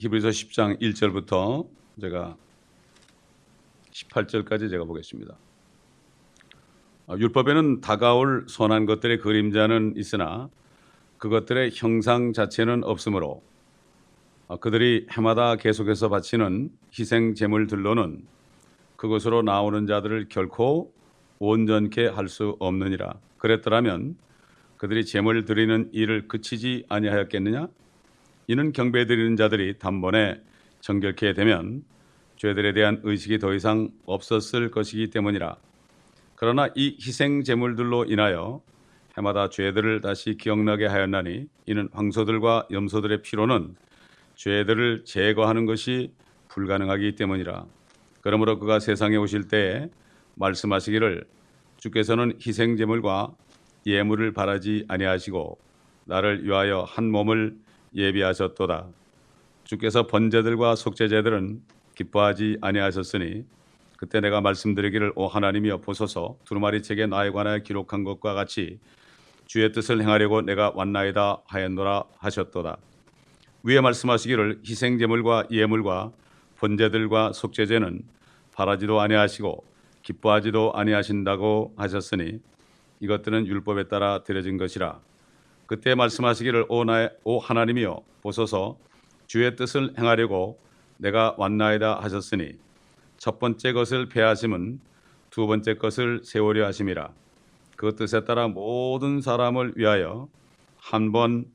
히브리서 10장 1절부터 제가 18절까지 제가 보겠습니다. 율법에는 다가올 선한 것들의 그림자는 있으나 그것들의 형상 자체는 없으므로 그들이 해마다 계속해서 바치는 희생 제물들로는 그것으로 나오는 자들을 결코 온전케 할 수 없느니라. 그랬더라면 그들이 제물 드리는 일을 그치지 아니하였겠느냐? 이는 경배 드리는 자들이 단번에 정결케 되면 죄들에 대한 의식이 더 이상 없었을 것이기 때문이라. 그러나 이 희생 제물들로 인하여 해마다 죄들을 다시 기억나게 하였나니 이는 황소들과 염소들의 피로는 죄들을 제거하는 것이 불가능하기 때문이라. 그러므로 그가 세상에 오실 때에 말씀하시기를 주께서는 희생 제물과 예물을 바라지 아니하시고 나를 위하여 한 몸을 예비하셨도다. 주께서 번제들과 속죄제들은 기뻐하지 아니하셨으니 그때 내가 말씀드리기를 오 하나님이여 보소서 두루마리 책에 나에 관하여 기록한 것과 같이 주의 뜻을 행하려고 내가 왔나이다 하였노라 하셨도다. 위에 말씀하시기를 희생제물과 예물과 번제들과 속죄제는 바라지도 아니하시고 기뻐하지도 아니하신다고 하셨으니 이것들은 율법에 따라 드려진 것이라. 그때 말씀하시기를 오 하나님이여 보소서 주의 뜻을 행하려고 내가 왔나이다 하셨으니 첫 번째 것을 폐하심은 두 번째 것을 세우려 하심이라. 그 뜻에 따라 모든 사람을 위하여 한 번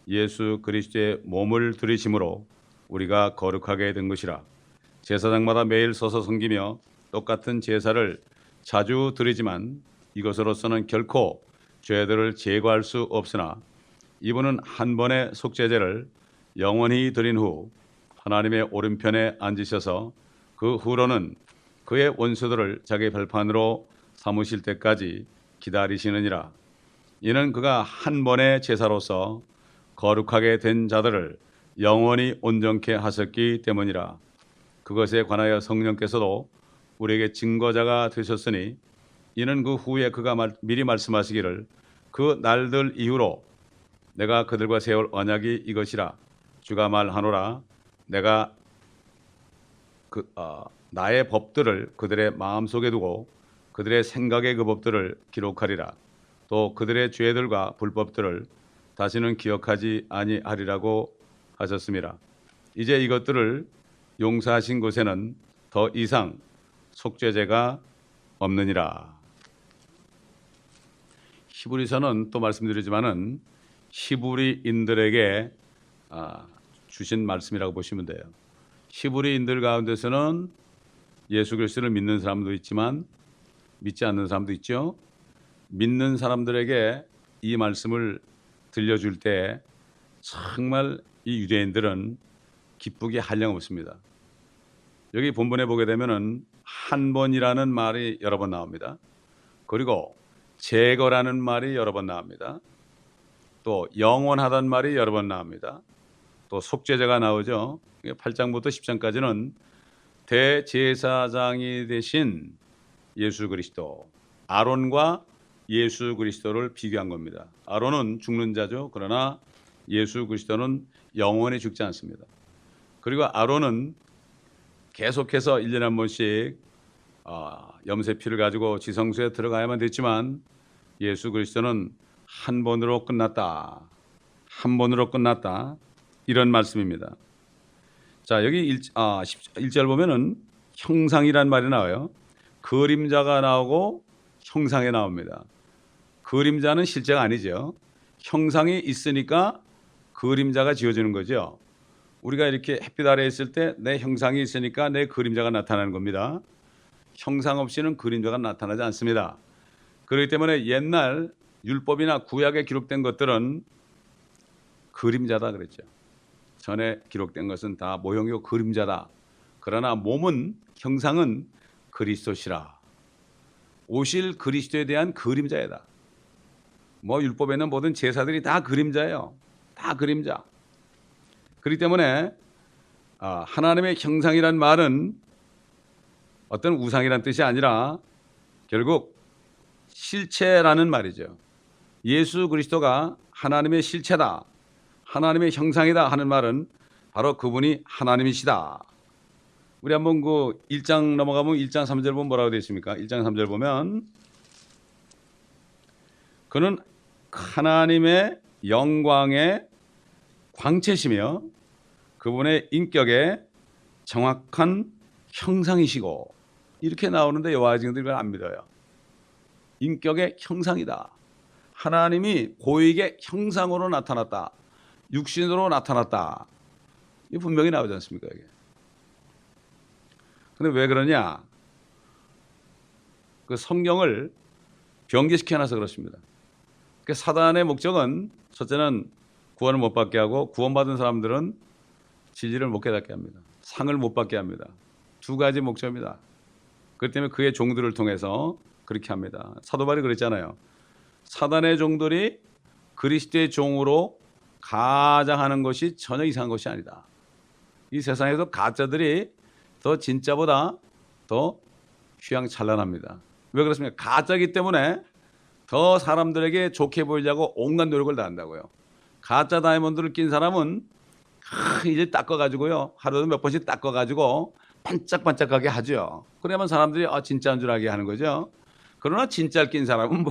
예수 그리스도의 몸을 들이심으로 우리가 거룩하게 된 것이라. 제사장마다 매일 서서 섬기며 똑같은 제사를 자주 드리지만 이것으로서는 결코 죄들을 제거할 수 없으나 이분은 한 번의 속죄제를 영원히 드린 후 하나님의 오른편에 앉으셔서 그 후로는 그의 원수들을 자기 발판으로 삼으실 때까지 기다리시느니라. 이는 그가 한 번의 제사로서 거룩하게 된 자들을 영원히 온전케 하셨기 때문이라. 그것에 관하여 성령께서도 우리에게 증거자가 되셨으니 이는 그 후에 그가 미리 말씀하시기를 그 날들 이후로 내가 그들과 세울 언약이 이것이라. 주가 말하노라 내가 나의 법들을 그들의 마음속에 두고 그들의 생각의 그 법들을 기록하리라. 또 그들의 죄들과 불법들을 다시는 기억하지 아니하리라고 하셨습니다. 이제 이것들을 용서하신 곳에는 더 이상 속죄제가 없느니라. 히브리서는 또 말씀드리지만은 히브리인들에게 주신 말씀이라고 보시면 돼요. 히브리인들 가운데서는 예수 그리스도를 믿는 사람도 있지만 믿지 않는 사람도 있죠. 믿는 사람들에게 이 말씀을 들려줄 때 정말 이 유대인들은 기쁘게 한량없습니다. 여기 본문에 보게 되면은 한 번이라는 말이 여러 번 나옵니다. 그리고 제거라는 말이 여러 번 나옵니다. 또 영원하다는 말이 여러 번 나옵니다. 또 속죄제가 나오죠. 8장부터 10장까지는 대제사장이 되신 예수 그리스도, 아론과 예수 그리스도를 비교한 겁니다. 아론은 죽는 자죠. 그러나 예수 그리스도는 영원히 죽지 않습니다. 그리고 아론은 계속해서 1년에 한 번씩 염세피를 가지고 지성소에 들어가야만 됐지만 예수 그리스도는 한 번으로 끝났다. 한 번으로 끝났다. 이런 말씀입니다. 자, 여기 1절 보면은 형상이란 말이 나와요. 그림자가 나오고 형상이 나옵니다. 그림자는 실제가 아니죠. 형상이 있으니까 그림자가 지어지는 거죠. 우리가 이렇게 햇빛 아래에 있을 때 내 형상이 있으니까 내 그림자가 나타나는 겁니다. 형상 없이는 그림자가 나타나지 않습니다. 그렇기 때문에 옛날 율법이나 구약에 기록된 것들은 그림자다 그랬죠. 전에 기록된 것은 다 모형이고 그림자다. 그러나 몸은, 형상은 그리스도시라. 오실 그리스도에 대한 그림자이다. 뭐 율법에는 모든 제사들이 다 그림자예요. 다 그림자. 그렇기 때문에 하나님의 형상이란 말은 어떤 우상이란 뜻이 아니라 결국 실체라는 말이죠. 예수 그리스도가 하나님의 실체다, 하나님의 형상이다 하는 말은 바로 그분이 하나님이시다. 우리 한번 그 1장 넘어가면 1장 3절 보면 뭐라고 되어 있습니까? 1장 3절 보면 그는 하나님의 영광의 광채시며 그분의 인격의 정확한 형상이시고, 이렇게 나오는데 여호와의 증인들이 안 믿어요. 인격의 형상이다. 하나님이 고익의 형상으로 나타났다. 육신으로 나타났다. 이 분명히 나오지 않습니까? 이게. 근데 왜 그러냐? 그 성경을 변개시켜놔서 그렇습니다. 그 사단의 목적은 첫째는 구원을 못 받게 하고, 구원받은 사람들은 진리를 못 깨닫게 합니다. 상을 못 받게 합니다. 두 가지 목적입니다. 그렇기 때문에 그의 종들을 통해서 그렇게 합니다. 사도 바울이 그랬잖아요. 사단의 종들이 그리스도의 종으로 가장하는 것이 전혀 이상한 것이 아니다. 이 세상에서 가짜들이 더 진짜보다 더 휘황찬란합니다. 왜 그렇습니까? 가짜이기 때문에 더 사람들에게 좋게 보이려고 온갖 노력을 다한다고요. 가짜 다이아몬드를 낀 사람은 이제 닦아가지고요, 하루도 몇 번씩 닦아가지고 반짝반짝하게 하죠. 그래야만 사람들이 진짜인 줄 알게 하는 거죠. 그러나 진짜를 낀 사람은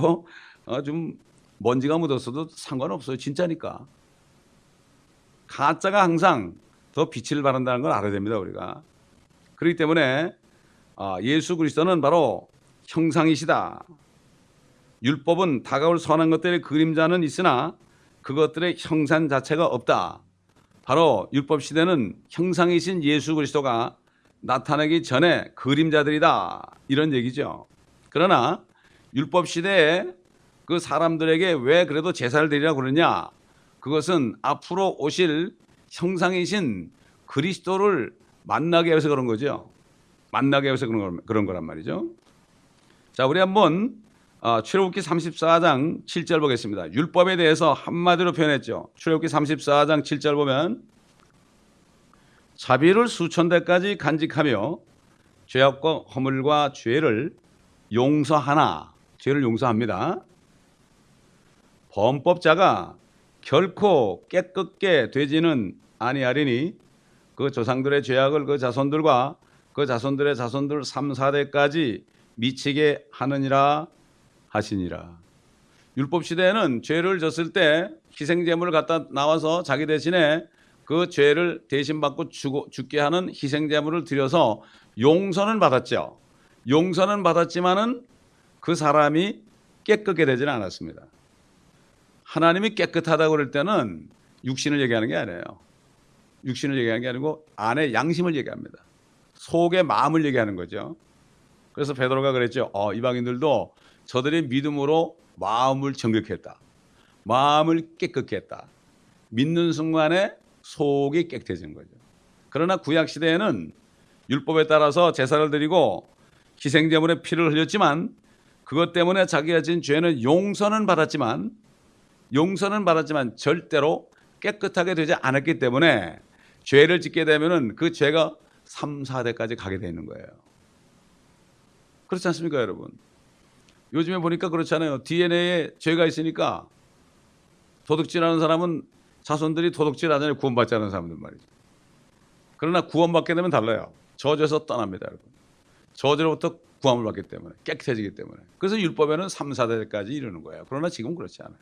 좀 먼지가 묻었어도 상관없어요. 진짜니까. 가짜가 항상 더 빛을 발한다는 걸 알아야 됩니다, 우리가. 그렇기 때문에 예수 그리스도는 바로 형상이시다. 율법은 다가올 선한 것들의 그림자는 있으나 그것들의 형상 자체가 없다. 바로 율법 시대는 형상이신 예수 그리스도가 나타나기 전에 그림자들이다, 이런 얘기죠. 그러나 율법 시대에 그 사람들에게 왜 그래도 제사를 드리라고 그러냐? 그것은 앞으로 오실 형상이신 그리스도를 만나게 해서 그런 거죠. 만나게 해서 그런 거란 말이죠. 자, 우리 한번 출애굽기 34장 7절 보겠습니다. 율법에 대해서 한마디로 표현했죠. 출애굽기 34장 7절 보면 자비를 수천 대까지 간직하며 죄악과 허물과 죄를 용서하나, 죄를 용서합니다. 범법자가 결코 깨끗게 되지는 아니하리니 그 조상들의 죄악을 그 자손들과 그 자손들의 자손들 3, 4대까지 미치게 하느니라 하시니라. 율법 시대에는 죄를 졌을 때 희생제물을 갖다 나와서 자기 대신에 그 죄를 대신 받고 죽게 하는 희생제물을 드려서 용서는 받았죠. 용서는 받았지만은 그 사람이 깨끗게 되지는 않았습니다. 하나님이 깨끗하다고 그럴 때는 육신을 얘기하는 게 아니에요. 육신을 얘기하는 게 아니고 안의 양심을 얘기합니다. 속의 마음을 얘기하는 거죠. 그래서 베드로가 그랬죠. 이방인들도 저들의 믿음으로 마음을 정결케 했다. 마음을 깨끗게 했다. 믿는 순간에 속이 깨끗해진 거죠. 그러나 구약 시대에는 율법에 따라서 제사를 드리고 희생제물의 피를 흘렸지만 그것 때문에 자기가 진 죄는 용서는 받았지만 절대로 깨끗하게 되지 않았기 때문에 죄를 짓게 되면은 그 죄가 3, 4대까지 가게 되는 거예요. 그렇지 않습니까, 여러분? 요즘에 보니까 그렇잖아요. DNA에 죄가 있으니까 도둑질하는 사람은 자손들이 도둑질하잖아요. 구원받지 않은 사람들 말이죠. 그러나 구원받게 되면 달라요. 저주에서 떠납니다, 여러분. 저주로부터 구원을 받기 때문에, 깨끗해지기 때문에. 그래서 율법에는 3, 4대까지 이르는 거예요. 그러나 지금은 그렇지 않아요.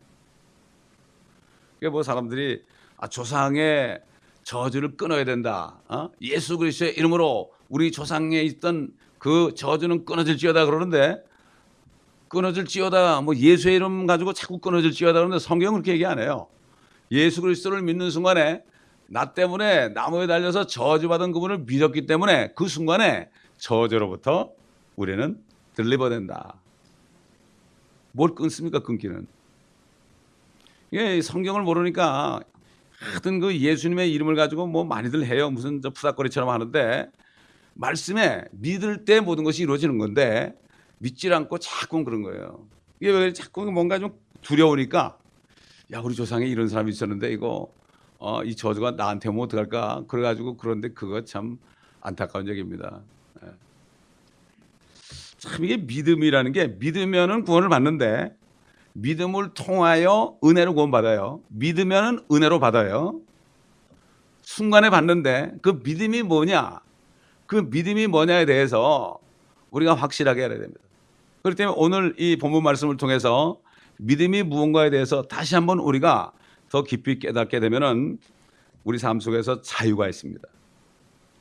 그게 뭐 사람들이 조상의 저주를 끊어야 된다. 예수 그리스도의 이름으로 우리 조상에 있던 그 저주는 끊어질지어다 그러는데, 끊어질지어다, 뭐 예수의 이름 가지고 자꾸 끊어질지어다 그러는데 성경은 그렇게 얘기 안 해요. 예수 그리스도를 믿는 순간에 나 때문에 나무에 달려서 저주받은 그분을 믿었기 때문에 그 순간에 저주로부터 우리는 들리버된다. 뭘 끊습니까, 끊기는? 이게 성경을 모르니까 하여튼 그 예수님의 이름을 가지고 뭐 많이들 해요. 무슨 저 푸닥거리처럼 하는데, 말씀에 믿을 때 모든 것이 이루어지는 건데 믿질 않고 자꾸 그런 거예요. 이게 왜 자꾸 뭔가 좀 두려우니까, 야, 우리 조상에 이런 사람이 있었는데 이거 이 저주가 나한테 오면 어떡할까? 그래가지고 그런데 그거 참 안타까운 얘기입니다. 참 이게 믿음이라는 게, 믿으면은 구원을 받는데 믿음을 통하여 은혜로 구원받아요. 믿으면은 은혜로 받아요. 순간에 받는데 그 믿음이 뭐냐? 그 믿음이 뭐냐에 대해서 우리가 확실하게 알아야 됩니다. 그렇기 때문에 오늘 이 본문 말씀을 통해서 믿음이 무언가에 대해서 다시 한번 우리가 더 깊이 깨닫게 되면은 우리 삶 속에서 자유가 있습니다.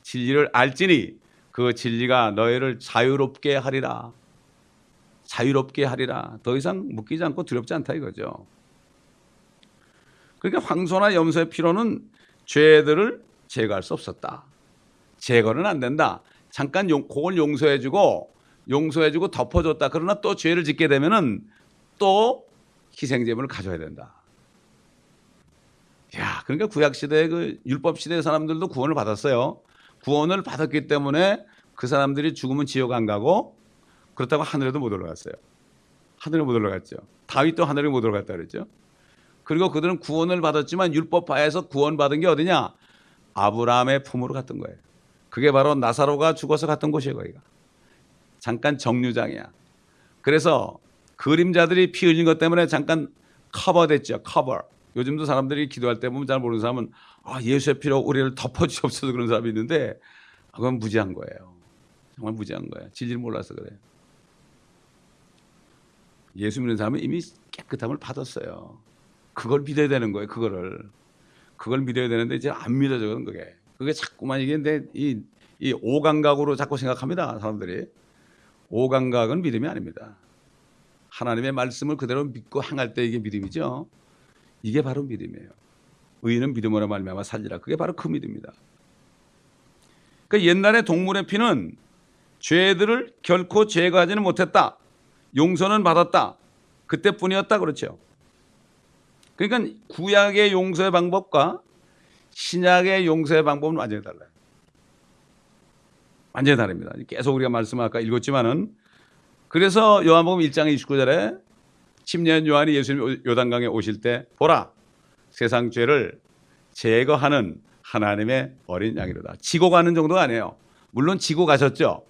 진리를 알지니 그 진리가 너희를 자유롭게 하리라. 자유롭게 하리라. 더 이상 묶이지 않고 두렵지 않다 이거죠. 그러니까 황소나 염소의 피로는 죄들을 제거할 수 없었다. 제거는 안 된다. 잠깐 그걸 용서해주고 덮어줬다. 그러나 또 죄를 짓게 되면은 또 희생제물을 가져야 된다. 야, 그러니까 구약 시대 그 율법 시대 사람들도 구원을 받았어요. 구원을 받았기 때문에 그 사람들이 죽으면 지옥 안 가고 그렇다고 하늘에도 못 올라갔어요. 하늘에 못 올라갔죠. 다윗도 하늘에 못 올라갔다 그랬죠. 그리고 그들은 구원을 받았지만 율법 하에서 구원받은 게 어디냐? 아브라함의 품으로 갔던 거예요. 그게 바로 나사로가 죽어서 갔던 곳이에요. 거기가. 잠깐 정류장이야. 그래서 그림자들이 피 흘린 것 때문에 잠깐 커버됐죠. 커버. 요즘도 사람들이 기도할 때 보면 잘 모르는 사람은 예수의 피로 우리를 덮어주옵소서 그런 사람이 있는데 그건 무지한 거예요. 정말 무지한 거예요. 진리를 몰라서 그래요. 예수 믿는 사람은 이미 깨끗함을 받았어요. 그걸 믿어야 되는 거예요. 그걸 믿어야 되는데 이제 안 믿어져 그런 그게. 그게 자꾸만 이게 이 오감각으로 자꾸 생각합니다. 사람들이. 오감각은 믿음이 아닙니다. 하나님의 말씀을 그대로 믿고 행할 때 이게 믿음이죠. 이게 바로 믿음이에요. 의인은 믿음으로 말미암아 살리라. 그게 바로 그 믿음입니다. 그러니까 옛날에 동물의 피는 죄들을 결코 제거하지는 못했다. 용서는 받았다. 그때뿐이었다. 그렇죠. 그러니까 구약의 용서의 방법과 신약의 용서의 방법은 완전히 달라요. 완전히 다릅니다. 계속 우리가 말씀을 아까 읽었지만은 그래서 요한복음 1장 29절에 침례한 요한이 예수님 요단강에 오실 때 보라 세상 죄를 제거하는 하나님의 어린 양이로다. 지고 가는 정도가 아니에요. 물론 지고 가셨죠.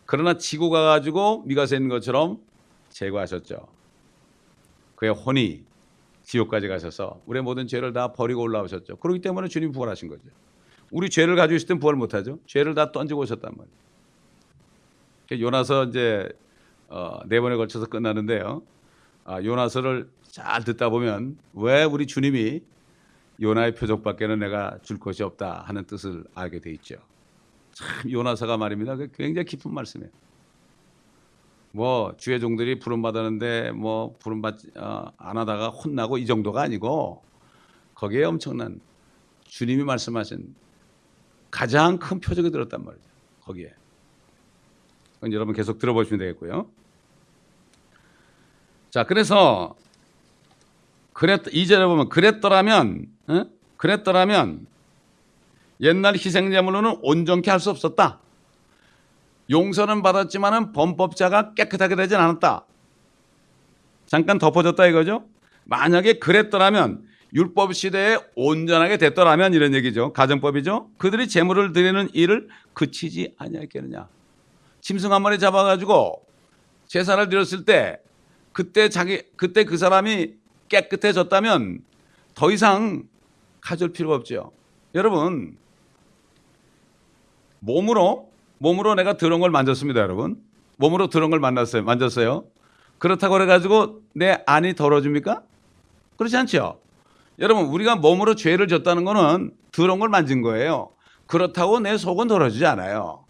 그러나 지고 가가지고 미가서에 있는 것처럼 제거하셨죠. 그의 혼이 지옥까지 가셔서 우리의 모든 죄를 다 버리고 올라오셨죠. 그렇기 때문에 주님이 부활하신 거죠. 우리 죄를 가지고 있을 땐 부활 못하죠. 죄를 다 던지고 오셨단 말이에요. 요나서 이제 4번에 걸쳐서 끝나는데요. 요나서를 잘 듣다 보면 왜 우리 주님이 요나의 표적밖에는 내가 줄 것이 없다 하는 뜻을 알게 돼 있죠. 참 요나서가 말입니다. 굉장히 깊은 말씀이에요. 뭐 주의 종들이 부름 받았는데 뭐 부름 받지 안 하다가 혼나고 이 정도가 아니고 거기에 엄청난 주님이 말씀하신 가장 큰 표적이 들었단 말이죠. 거기에. 여러분 계속 들어보시면 되겠고요. 자, 그래서 2절에 보면 그랬더라면 옛날 희생제물로는 온전케 할 수 없었다. 용서는 받았지만은 범법자가 깨끗하게 되진 않았다. 잠깐 덮어줬다 이거죠. 만약에 그랬더라면 율법 시대에 온전하게 됐더라면 이런 얘기죠. 가정법이죠. 그들이 제물을 드리는 일을 그치지 아니하겠느냐. 짐승 한 마리 잡아가지고 제사를 드렸을 때 그때 그 사람이 깨끗해졌다면 더 이상 가져올 필요가 없죠. 여러분 몸으로 내가 더러운 걸 만졌습니다. 여러분 몸으로 더러운 걸 만졌어요. 그렇다고 그래가지고 내 안이 더러워집니까? 그렇지 않죠. 여러분 우리가 몸으로 죄를 졌다는 거는 더러운 걸 만진 거예요. 그렇다고 내 속은 더러워지지 않아요.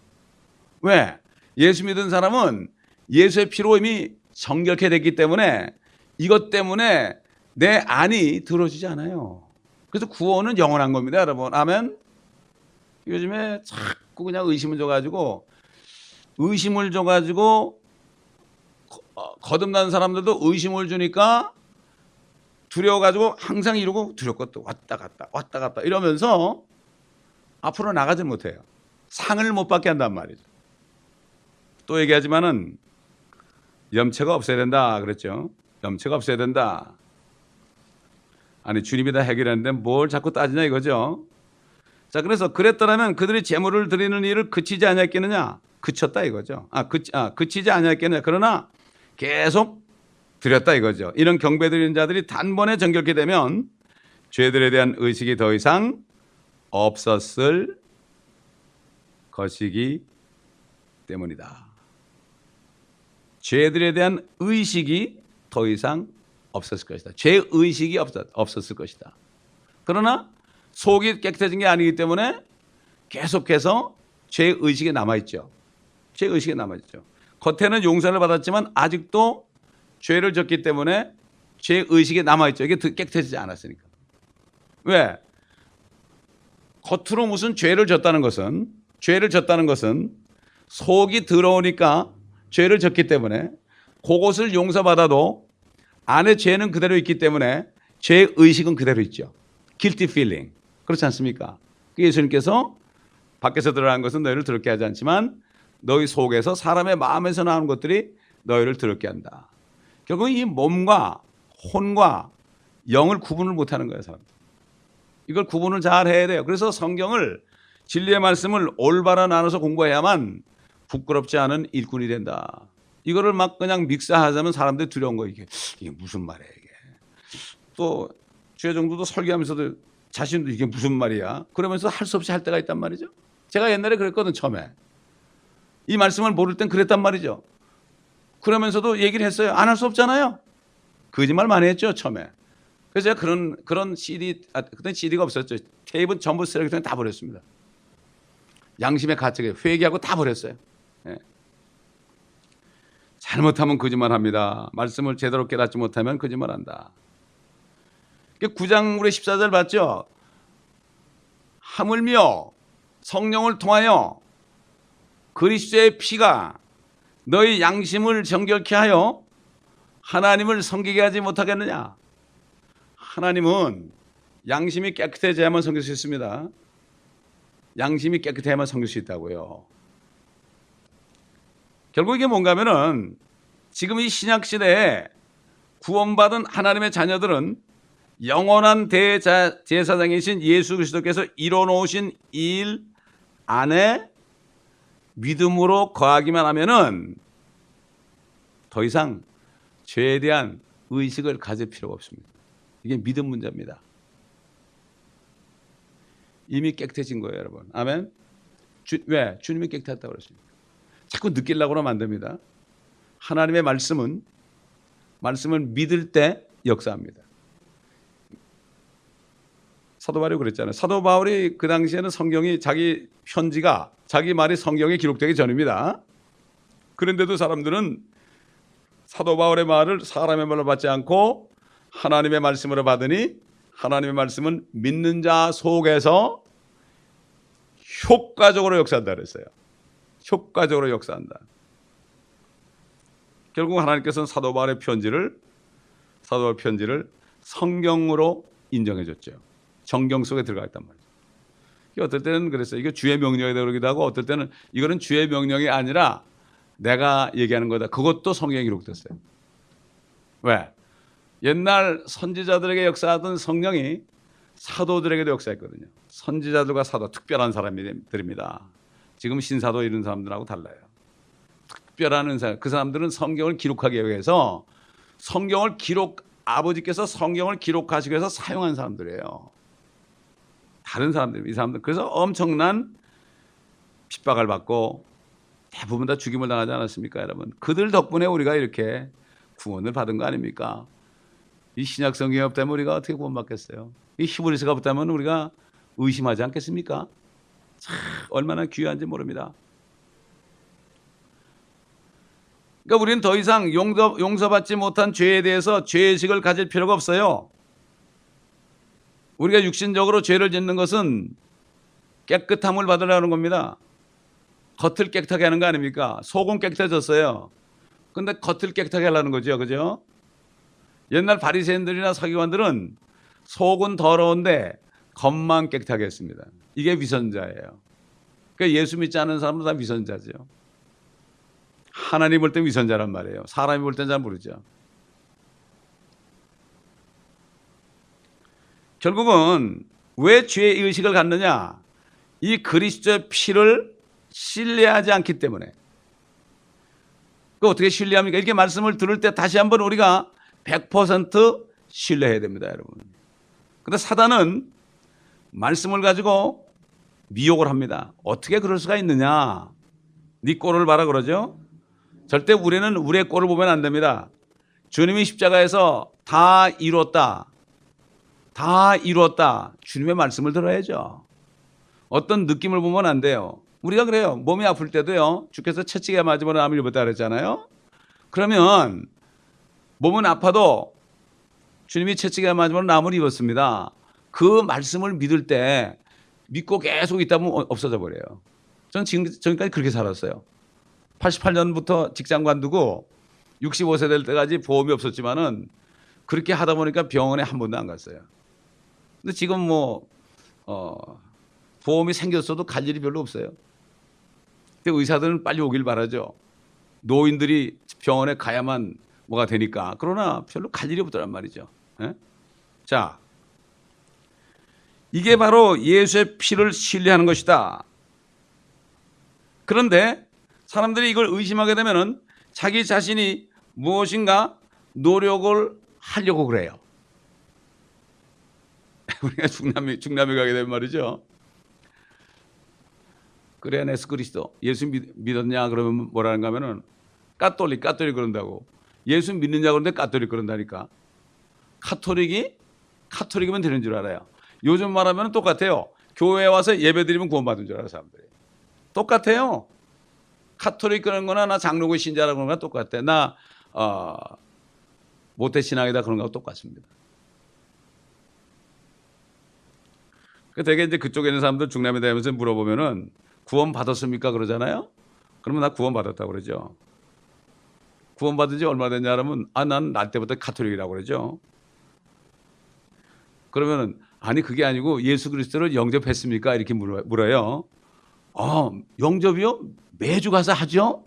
왜? 예수 믿은 사람은 예수의 피로 이미 정결케 됐기 때문에 이것 때문에 내 안이 더러워지지 않아요. 그래서 구원은 영원한 겁니다. 여러분 아멘. 요즘에 자꾸 그냥 의심을 줘가지고 거듭난 사람들도 의심을 주니까 두려워가지고 항상 이러고 두렵고 또 왔다 갔다 이러면서 앞으로 나가지 못해요. 상을 못 받게 한단 말이죠. 또 얘기하지만은 염체가 없어야 된다 그랬죠. 염체가 없어야 된다. 아니 주님이 다 해결했는데 뭘 자꾸 따지냐 이거죠. 자 그래서 그랬더라면 그들이 제물을 드리는 일을 그치지 아니했겠느냐. 그쳤다 이거죠. 그치지 아니했겠느냐. 그러나 계속 드렸다 이거죠. 이런 경배 드리는 자들이 단번에 정결케 되면 죄들에 대한 의식이 더 이상 없었을 것이기 때문이다. 죄들에 대한 의식이 더 이상 없었을 것이다. 죄의식이 없었을 것이다. 그러나 속이 깨끗해진 게 아니기 때문에 계속해서 죄의식이 남아있죠. 죄의식이 남아있죠. 겉에는 용서를 받았지만 아직도 죄를 졌기 때문에 죄의식이 남아있죠. 이게 깨끗해지지 않았으니까. 왜? 겉으로 무슨 죄를 졌다는 것은 속이 더러우니까 죄를 졌기 때문에 그것을 용서받아도 안에 죄는 그대로 있기 때문에 죄의식은 그대로 있죠. guilty feeling. 그렇지 않습니까? 예수님께서 밖에서 드러난 것은 너희를 더럽게 하지 않지만 너희 속에서 사람의 마음에서 나오는 것들이 너희를 더럽게 한다. 결국 이 몸과 혼과 영을 구분을 못하는 거예요. 사람들. 이걸 구분을 잘 해야 돼요. 그래서 성경을 진리의 말씀을 올바로 나눠서 공부해야만 부끄럽지 않은 일꾼이 된다. 이거를 막 그냥 믹스하자면 사람들이 두려운 거예요. 이게 무슨 말이야 이게. 또 주의 정도도 설교하면서도 자신도 이게 무슨 말이야. 그러면서 할 수 없이 할 때가 있단 말이죠. 제가 옛날에 그랬거든. 처음에. 이 말씀을 모를 땐 그랬단 말이죠. 그러면서도 얘기를 했어요. 안 할 수 없잖아요. 거짓말 많이 했죠. 처음에. 그래서 제가 그런 CD, 그때 CD가 없었죠. 테이프는 전부 쓰레기통에 다 버렸습니다. 양심의 가책에 회개하고 다 버렸어요. 예. 잘못하면 거짓말합니다. 말씀을 제대로 깨닫지 못하면 거짓말한다. 9장 우리 14절 봤죠? 하물며 성령을 통하여 그리스도의 피가 너희 양심을 정결케 하여 하나님을 섬기게 하지 못하겠느냐? 하나님은 양심이 깨끗해져야만 섬길 수 있습니다. 양심이 깨끗해야만 섬길 수 있다고요. 결국 이게 뭔가 하면은 지금 이 신약 시대에 구원받은 하나님의 자녀들은 영원한 대제사장이신 예수 그리스도께서 이뤄놓으신 일 안에 믿음으로 거하기만 하면은 더 이상 죄에 대한 의식을 가질 필요가 없습니다. 이게 믿음 문제입니다. 이미 깨끗해진 거예요, 여러분. 아멘. 왜? 주님이 깨끗했다고 그러십니까? 자꾸 느끼려고 그러면 안 됩니다. 하나님의 말씀을 믿을 때 역사합니다. 사도 바울이 그랬잖아요. 사도 바울이 그 당시에는 성경이 자기 말이 성경에 기록되기 전입니다. 그런데도 사람들은 사도 바울의 말을 사람의 말로 받지 않고 하나님의 말씀으로 받으니 하나님의 말씀은 믿는 자 속에서 효과적으로 역사한다 그랬어요. 효과적으로 역사한다. 결국 하나님께서는 사도 바울의 편지를 성경으로 인정해 줬죠. 정경 속에 들어가 있단 말이죠. 어떨 때는 그랬어요. 이거 주의 명령이다 그러기도 하고 어떨 때는 이거는 주의 명령이 아니라 내가 얘기하는 거다. 그것도 성경에 기록됐어요. 왜? 옛날 선지자들에게 역사하던 성령이 사도들에게도 역사했거든요. 선지자들과 사도, 특별한 사람들입니다. 지금 신사도 이런 사람들하고 달라요. 특별한 은사. 그 사람들은 성경을 기록하기 위해서 아버지께서 성경을 기록하시기 위해서 사용한 사람들이에요. 다른 사람들, 이 사람들. 그래서 엄청난 핍박을 받고 대부분 다 죽임을 당하지 않았습니까, 여러분? 그들 덕분에 우리가 이렇게 구원을 받은 거 아닙니까? 이 신약 성경이 없다면 우리가 어떻게 구원받겠어요? 이 히브리서가 없다면 우리가 의심하지 않겠습니까? 참 얼마나 귀한지 모릅니다. 그러니까 우리는 더 이상 용서받지 못한 죄에 대해서 죄의식을 가질 필요가 없어요. 우리가 육신적으로 죄를 짓는 것은 깨끗함을 받으려는 겁니다. 겉을 깨끗하게 하는 거 아닙니까? 속은 깨끗해졌어요. 근데 겉을 깨끗하게 하려는 거죠. 그죠? 옛날 바리새인들이나 서기관들은 속은 더러운데 겉만 깨끗하게 했습니다. 이게 위선자예요. 그러니까 예수 믿지 않는 사람도 다 위선자죠. 하나님 볼 땐 위선자란 말이에요. 사람이 볼 땐 잘 모르죠. 결국은 왜 죄의 의식을 갖느냐? 이 그리스도의 피를 신뢰하지 않기 때문에. 그 어떻게 신뢰합니까? 이렇게 말씀을 들을 때 다시 한번 우리가 100% 신뢰해야 됩니다, 여러분. 근데 사단은 말씀을 가지고 미혹을 합니다. 어떻게 그럴 수가 있느냐? 네 꼴을 봐라 그러죠. 절대 우리는 우리의 꼴을 보면 안 됩니다. 주님이 십자가에서 다 이루었다. 다 이루었다. 주님의 말씀을 들어야죠. 어떤 느낌을 보면 안 돼요. 우리가 그래요. 몸이 아플 때도요. 주께서 채찍에 맞으면 암을 입었다 그랬잖아요. 그러면 몸은 아파도 주님이 채찍에 맞으면 암을 입었습니다. 그 말씀을 믿을 때 믿고 계속 있다 보면 없어져 버려요. 저는 지금까지 그렇게 살았어요. 88년부터 직장 관두고 65세 될 때까지 보험이 없었지만은 그렇게 하다 보니까 병원에 한 번도 안 갔어요. 근데 지금 보험이 생겼어도 갈 일이 별로 없어요. 근데 의사들은 빨리 오길 바라죠. 노인들이 병원에 가야만 뭐가 되니까. 그러나 별로 갈 일이 없더란 말이죠. 예? 자, 이게 바로 예수의 피를 신뢰하는 것이다. 그런데 사람들이 이걸 의심하게 되면은 자기 자신이 무엇인가 노력을 하려고 그래요. 우리가 중남미 가게 되면 말이죠. 그래, 예수 그리스도. 예수 믿었냐? 그러면 뭐라는가 하면은 까톨릭 그런다고. 예수 믿느냐 그러는데 까톨릭 그런다니까. 카톨릭이면 되는 줄 알아요. 요즘 말하면 똑같아요. 교회에 와서 예배 드리면 구원받은 줄 알아요, 사람들이. 똑같아요. 카톨릭 그런 거나 나 장로교 신자라고 그런 거나 똑같아. 나 모태신앙이다 그런 거하고 똑같습니다. 되게 이제 그쪽에 있는 사람들 중남에 대면서 물어보면은 구원 받았습니까? 그러잖아요. 그러면 나 구원 받았다고 그러죠. 구원 받은 지 얼마 됐냐 그러면 난 날 때부터 카톨릭이라고 그러죠. 그러면은 아니 그게 아니고 예수 그리스도를 영접했습니까? 이렇게 물어요. 영접이요? 매주 가서 하죠.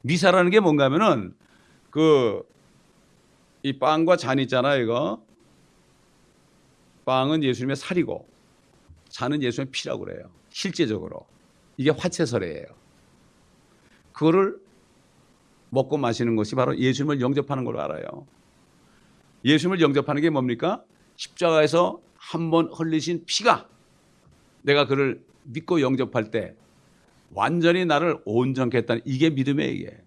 미사라는 게 뭔가 하면은 이 빵과 잔 있잖아요, 이거. 빵은 예수님의 살이고 잔은 예수님의 피라고 그래요. 실제적으로. 이게 화채설이에요. 그거를 먹고 마시는 것이 바로 예수님을 영접하는 걸로 알아요. 예수님을 영접하는 게 뭡니까? 십자가에서 한 번 흘리신 피가 내가 그를 믿고 영접할 때 완전히 나를 온전케 했다는 이게 믿음이에요, 이게.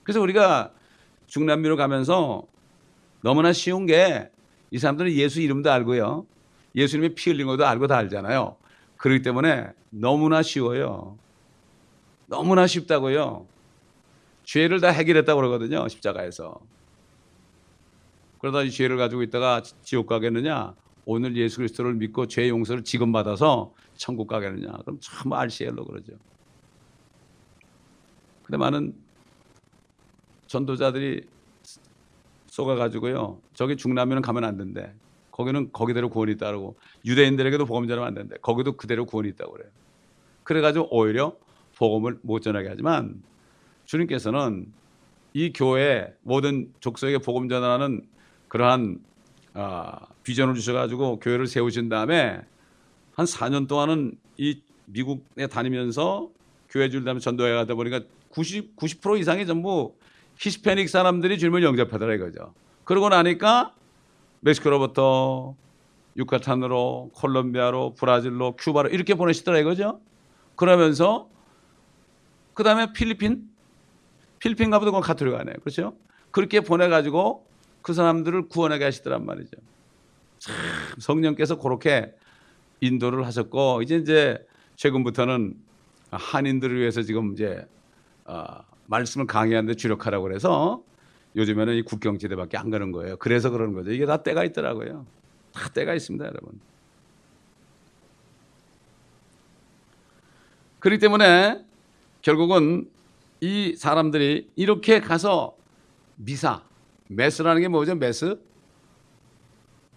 그래서 우리가 중남미로 가면서 너무나 쉬운 게 이 사람들은 예수 이름도 알고요. 예수님의 피 흘린 것도 알고 다 알잖아요. 그렇기 때문에 너무나 쉬워요. 너무나 쉽다고요. 죄를 다 해결했다고 그러거든요, 십자가에서. 그러다 이 죄를 가지고 있다가 지옥 가겠느냐? 오늘 예수 그리스도를 믿고 죄 용서를 지금 받아서 천국 가겠느냐? 그럼 참 RCL로 그러죠. 근데 많은 전도자들이 쏘가가지고요. 저기 중남미는 가면 안 된대. 거기는 거기대로 구원이 있다고. 유대인들에게도 복음 전하면 안 된대. 거기도 그대로 구원이 있다고 그래요. 그래가지고 오히려 복음을 못 전하게 하지만 주님께서는 이 교회 모든 족속에게 복음 전하는 그러한 비전을 주셔가지고 교회를 세우신 다음에 한 4년 동안은 이 미국에 다니면서 교회 줄다음에 전도회 가다 보니까 90% 이상이 전부 히스패닉 사람들이 주님을 영접하더라 이거죠. 그러고 나니까 멕시코로부터 유카탄으로, 콜롬비아로, 브라질로, 큐바로 이렇게 보내시더라 이거죠. 그러면서 그 다음에 필리핀 가보다 그건 가톨릭 아니에요. 그렇죠? 그렇게 보내가지고 그 사람들을 구원하게 하시더란 말이죠. 참 성령께서 그렇게 인도를 하셨고 이제 최근부터는 한인들을 위해서 지금 이제 말씀을 강의하는데 주력하라고 그래서 요즘에는 이 국경지대밖에 안 가는 거예요. 그래서 그러는 거죠. 이게 다 때가 있더라고요. 다 때가 있습니다, 여러분. 그렇기 때문에 결국은 이 사람들이 이렇게 가서 메스라는 게 뭐죠? 메스?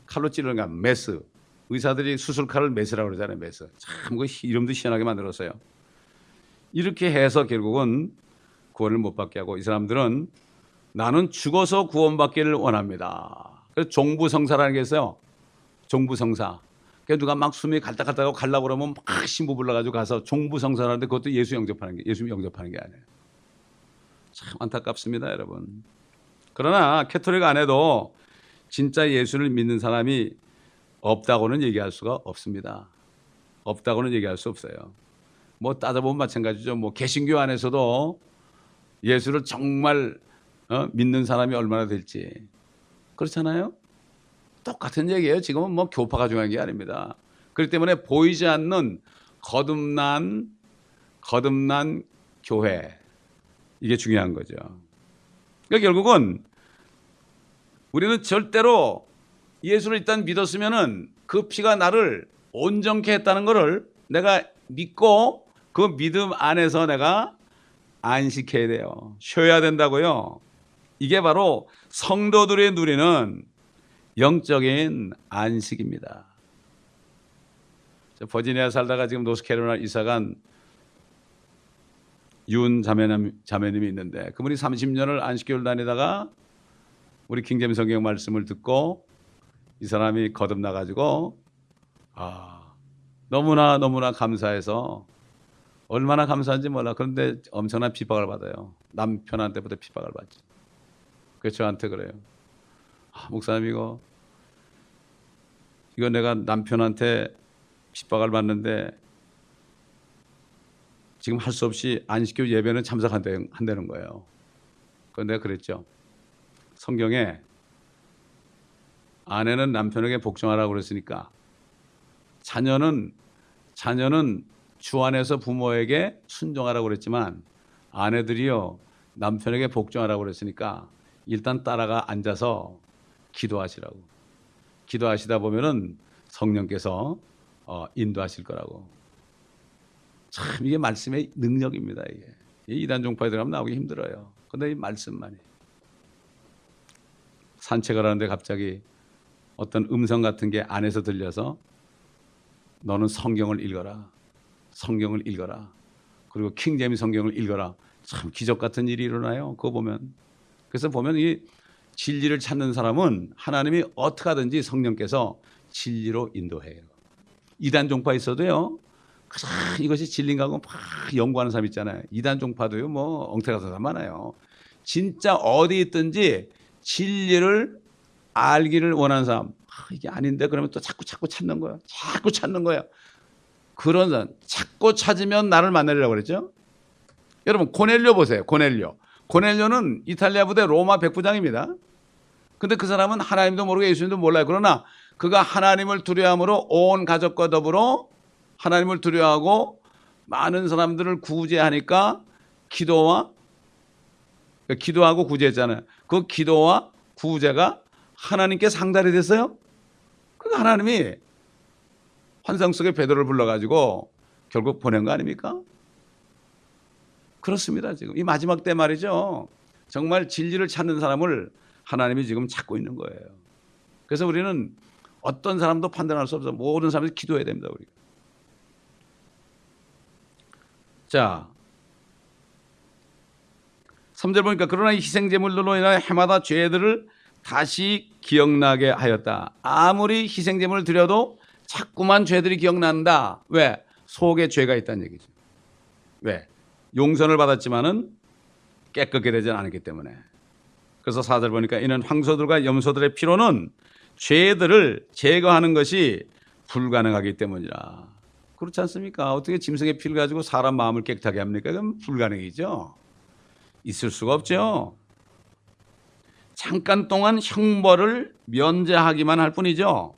칼로 찌르는 거 메스. 의사들이 수술칼을 메스라고 그러잖아요. 메스. 참 그 이름도 희한하게 만들었어요. 이렇게 해서 결국은 구원을 못 받게 하고 이 사람들은 나는 죽어서 구원받기를 원합니다. 그래서 종부성사라는 게 있어요. 종부성사. 그러니까 누가 막 숨이 갈딱갈딱 가려고 그러면 막 신부 불러가지고 가서 종부성사라는데 그것도 예수 영접하는 게 아니에요. 참 안타깝습니다, 여러분. 그러나 캐톨릭 안에도 진짜 예수를 믿는 사람이 없다고는 얘기할 수가 없습니다. 없다고는 얘기할 수 없어요. 뭐 따져보면 마찬가지죠. 뭐 개신교 안에서도 예수를 정말 믿는 사람이 얼마나 될지 그렇잖아요. 똑같은 얘기예요. 지금은 뭐 교파가 중요한 게 아닙니다. 그렇기 때문에 보이지 않는 거듭난 교회, 이게 중요한 거죠. 그러니까 결국은 우리는 절대로 예수를 일단 믿었으면은 그 피가 나를 온전케 했다는 것을 내가 믿고 그 믿음 안에서 내가 안식해야 돼요. 쉬어야 된다고요. 이게 바로 성도들이 누리는 영적인 안식입니다. 버지니아 살다가 지금 노스캐롤라이나 이사간 윤 자매님이 있는데 그분이 30년을 안식교를 다니다가 우리 킹제임 성경 말씀을 듣고 이 사람이 거듭나가지고 너무나 감사해서 얼마나 감사한지 몰라. 그런데 엄청난 핍박을 받아요. 남편한테부터 핍박을 받지. 그래서 저한테 그래요. 목사님 이거 내가 남편한테 핍박을 받는데 지금 할 수 없이 안식교 예배는 참석한다는 거예요. 그런데 내가 그랬죠. 성경에 아내는 남편에게 복종하라고 그랬으니까 자녀는 주 안에서 부모에게 순종하라고 그랬지만 아내들이요 남편에게 복종하라고 그랬으니까 일단 따라가 앉아서 기도하시라고. 기도하시다 보면은 성령께서 인도하실 거라고. 참 이게 말씀의 능력입니다. 이게 이단 종파에 들어가면 나오기 힘들어요. 근데 이 말씀만이. 산책을 하는데 갑자기 어떤 음성 같은 게 안에서 들려서 너는 성경을 읽어라. 성경을 읽어라. 그리고 킹제임 성경을 읽어라. 참 기적 같은 일이 일어나요. 그거 보면. 그래서 보면 이 진리를 찾는 사람은 하나님이 어떻게 하든지 성령께서 진리로 인도해요. 이단 종파 있어도요. 이것이 진리인가 하고 막 연구하는 사람 있잖아요. 이단 종파도요. 뭐 엉터리가 더 많아요. 진짜 어디 있든지 진리를 알기를 원하는 사람. 이게 아닌데 그러면 또 자꾸 찾는 거예요. 자꾸 찾는 거예요. 그런 사람 자꾸 찾으면 나를 만나려고 그랬죠. 여러분 고넬료 보세요. 고넬료는 이탈리아 부대 로마 백부장입니다. 근데 그 사람은 하나님도 모르고 예수님도 몰라요. 그러나 그가 하나님을 두려워함으로 온 가족과 더불어 하나님을 두려워하고 많은 사람들을 구제하니까 기도하고 구제했잖아요. 그 기도와 구제가 하나님께 상달이 됐어요. 그 하나님이 환상 속에 베드로를 불러가지고 결국 보낸 거 아닙니까? 그렇습니다. 지금 이 마지막 때 말이죠. 정말 진리를 찾는 사람을 하나님이 지금 찾고 있는 거예요. 그래서 우리는 어떤 사람도 판단할 수 없어. 모든 사람들이 기도해야 됩니다. 우리가. 자, 3절 보니까 그러나 희생제물로 인하여 해마다 죄들을 다시 기억나게 하였다. 아무리 희생제물을 드려도 자꾸만 죄들이 기억난다. 왜? 속에 죄가 있다는 얘기죠. 왜? 용서를 받았지만은 깨끗게 되지 않았기 때문에. 그래서 4절 보니까 이는 황소들과 염소들의 피로는 죄들을 제거하는 것이 불가능하기 때문이라. 그렇지 않습니까? 어떻게 짐승의 피를 가지고 사람 마음을 깨끗하게 합니까? 그건 불가능이죠. 있을 수가 없죠. 잠깐 동안 형벌을 면제하기만 할 뿐이죠.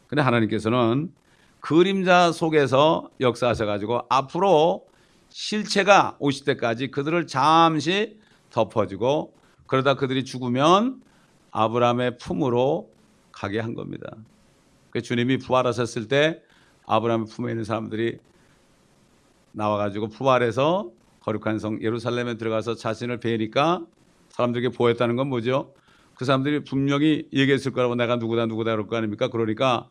근데 하나님께서는 그림자 속에서 역사하셔가지고 앞으로 실체가 오실 때까지 그들을 잠시 덮어주고 그러다 그들이 죽으면 아브라함의 품으로 가게 한 겁니다. 주님이 부활하셨을 때 아브라함의 품에 있는 사람들이 나와가지고 부활해서 거룩한 성 예루살렘에 들어가서 자신을 베니까 사람들에게 보였다는 건 뭐죠? 그 사람들이 분명히 얘기했을 거라고 내가 누구다 그럴 거 아닙니까? 그러니까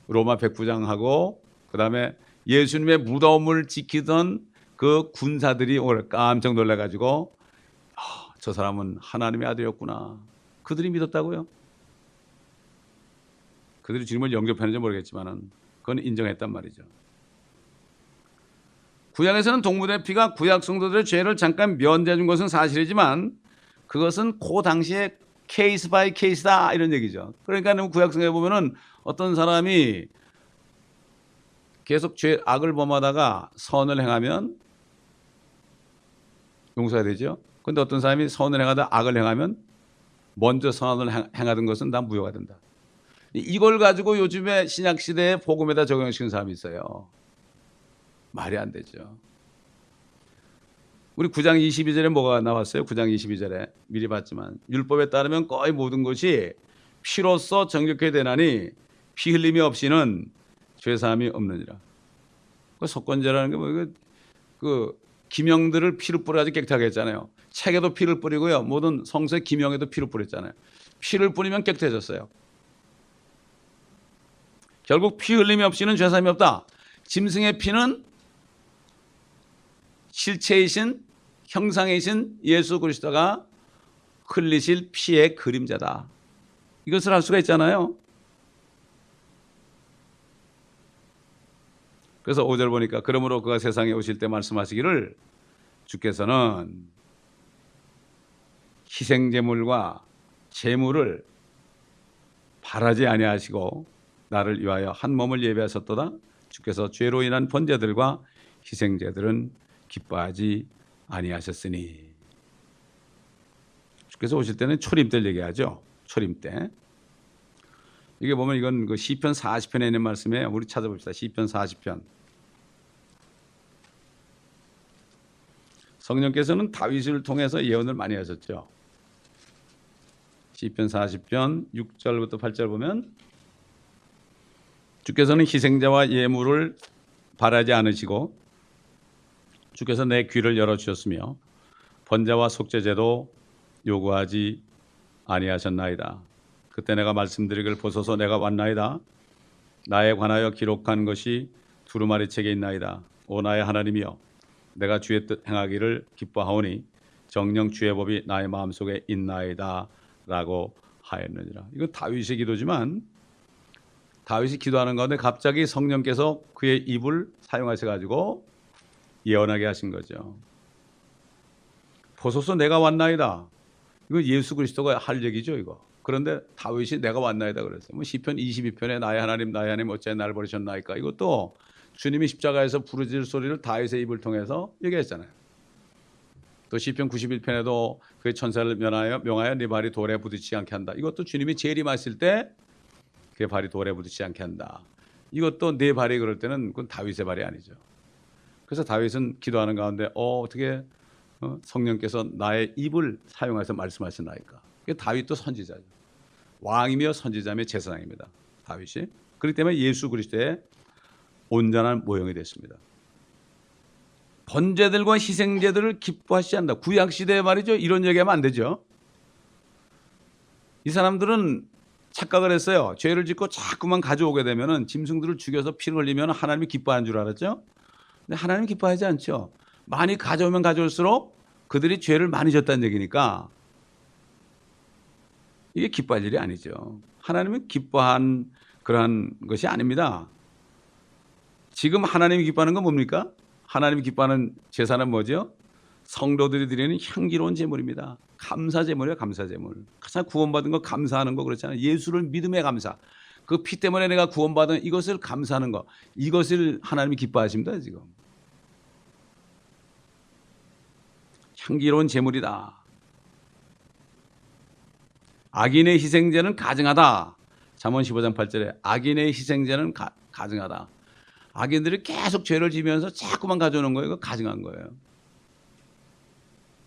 로마 백부장하고 그다음에 예수님의 무덤을 지키던 그 군사들이 깜짝 놀라가지고 저 사람은 하나님의 아들이었구나. 그들이 믿었다고요? 그들이 주님을 영접했는지 모르겠지만 그건 인정했단 말이죠. 구약에서는 동물의 피가 구약 성도들의 죄를 잠깐 면제해 준 것은 사실이지만 그것은 그 당시에 케이스 바이 케이스다 이런 얘기죠. 그러니까 구약 성경에 보면은 어떤 사람이 계속 악을 범하다가 선을 행하면 용서가 되죠. 그런데 어떤 사람이 선을 행하다 악을 행하면 먼저 선을 행하던 것은 다 무효가 된다. 이걸 가지고 요즘에 신약시대에 복음에다 적용시키는 사람이 있어요. 말이 안 되죠. 우리 9장 22절에 뭐가 나왔어요? 9장 22절에 미리 봤지만 율법에 따르면 거의 모든 것이 피로써 정결케 되나니 피 흘림이 없이는 죄사함이 없느니라. 그 속건제라는 게 뭐 그 기명들을 피를 뿌려가지고 깨끗하게 했잖아요. 책에도 피를 뿌리고요. 모든 성서의 기명에도 피를 뿌렸잖아요. 피를 뿌리면 깨끗해졌어요. 결국 피 흘림이 없이는 죄사함이 없다. 짐승의 피는 실체이신 형상이신 예수 그리스도가 흘리실 피의 그림자다. 이것을 알 수가 있잖아요. 그래서 5절 보니까 그러므로 그가 세상에 오실 때 말씀하시기를 주께서는 희생제물과 제물을 바라지 아니하시고 나를 위하여 한 몸을 예배하셨도다. 주께서 죄로 인한 번제들과 희생제들은 기뻐하지 아니하셨으니. 주께서 오실 때는 초림 때를 얘기하죠. 초림 때. 이게 보면 이건 그 시편 40편에 있는 말씀이에요. 우리 찾아봅시다. 시편 40편. 성령께서는 다윗을 통해서 예언을 많이 하셨죠. 시편 40편 6절부터 8절 보면 주께서는 희생자와 예물을 바라지 않으시고 주께서 내 귀를 열어주셨으며 번제와 속죄제도 요구하지 아니하셨나이다. 그때 내가 말씀드리기를 보소서 내가 왔나이다. 나에 관하여 기록한 것이 두루마리 책에 있나이다. 오 나의 하나님이여 내가 주의 뜻 행하기를 기뻐하오니 정녕 주의 법이 나의 마음속에 있나이다 라고 하였느니라. 이건 다윗의 기도지만 다윗이 기도하는 가운데 갑자기 성령께서 그의 입을 사용하셔가지고 예언하게 하신 거죠. 보소서 내가 왔나이다. 이거 예수 그리스도가 할 얘기죠 이거. 그런데 다윗이 내가 왔나이다 그랬어요. 뭐 시편 22편에 나의 하나님 어찌하여 나를 버리셨나이까. 이것도 주님이 십자가에서 부르짖을 소리를 다윗의 입을 통해서 얘기했잖아요. 또 시편 91편에도 그의 천사를 명하여 네 발이 돌에 부딪히지 않게 한다. 이것도 주님이 재림하실 때 그의 발이 돌에 부딪히지 않게 한다. 이것도 네 발이 그럴 때는 그건 다윗의 발이 아니죠. 그래서 다윗은 기도하는 가운데 어떻게 성령께서 나의 입을 사용해서 말씀하시나이까. 다윗도 선지자죠. 왕이며 선지자며 제사장입니다. 다윗이. 그렇기 때문에 예수 그리스도의 온전한 모형이 됐습니다. 번제들과 희생제들을 기뻐하시지 않는다. 구약시대에 말이죠. 이런 얘기하면 안 되죠. 이 사람들은 착각을 했어요. 죄를 짓고 자꾸만 가져오게 되면 짐승들을 죽여서 피를 흘리면 하나님이 기뻐하는 줄 알았죠. 근데 하나님 기뻐하지 않죠. 많이 가져오면 가져올수록 그들이 죄를 많이 졌다는 얘기니까 이게 기뻐할 일이 아니죠. 하나님은 기뻐한 그러한 것이 아닙니다. 지금 하나님이 기뻐하는 건 뭡니까? 하나님이 기뻐하는 제사는 뭐죠? 성도들이 드리는 향기로운 제물입니다. 감사제물이에요. 감사제물. 가장 구원받은 거 감사하는 거 그렇잖아요. 예수를 믿음에 감사. 그 피 때문에 내가 구원받은 이것을 감사하는 거. 이것을 하나님이 기뻐하십니다. 지금. 향기로운 제물이다. 악인의 희생제는 가증하다. 잠언 15장 8절에 악인의 희생제는 가증하다. 악인들이 계속 죄를 지면서 자꾸만 가져오는 거예요. 이거 가증한 거예요.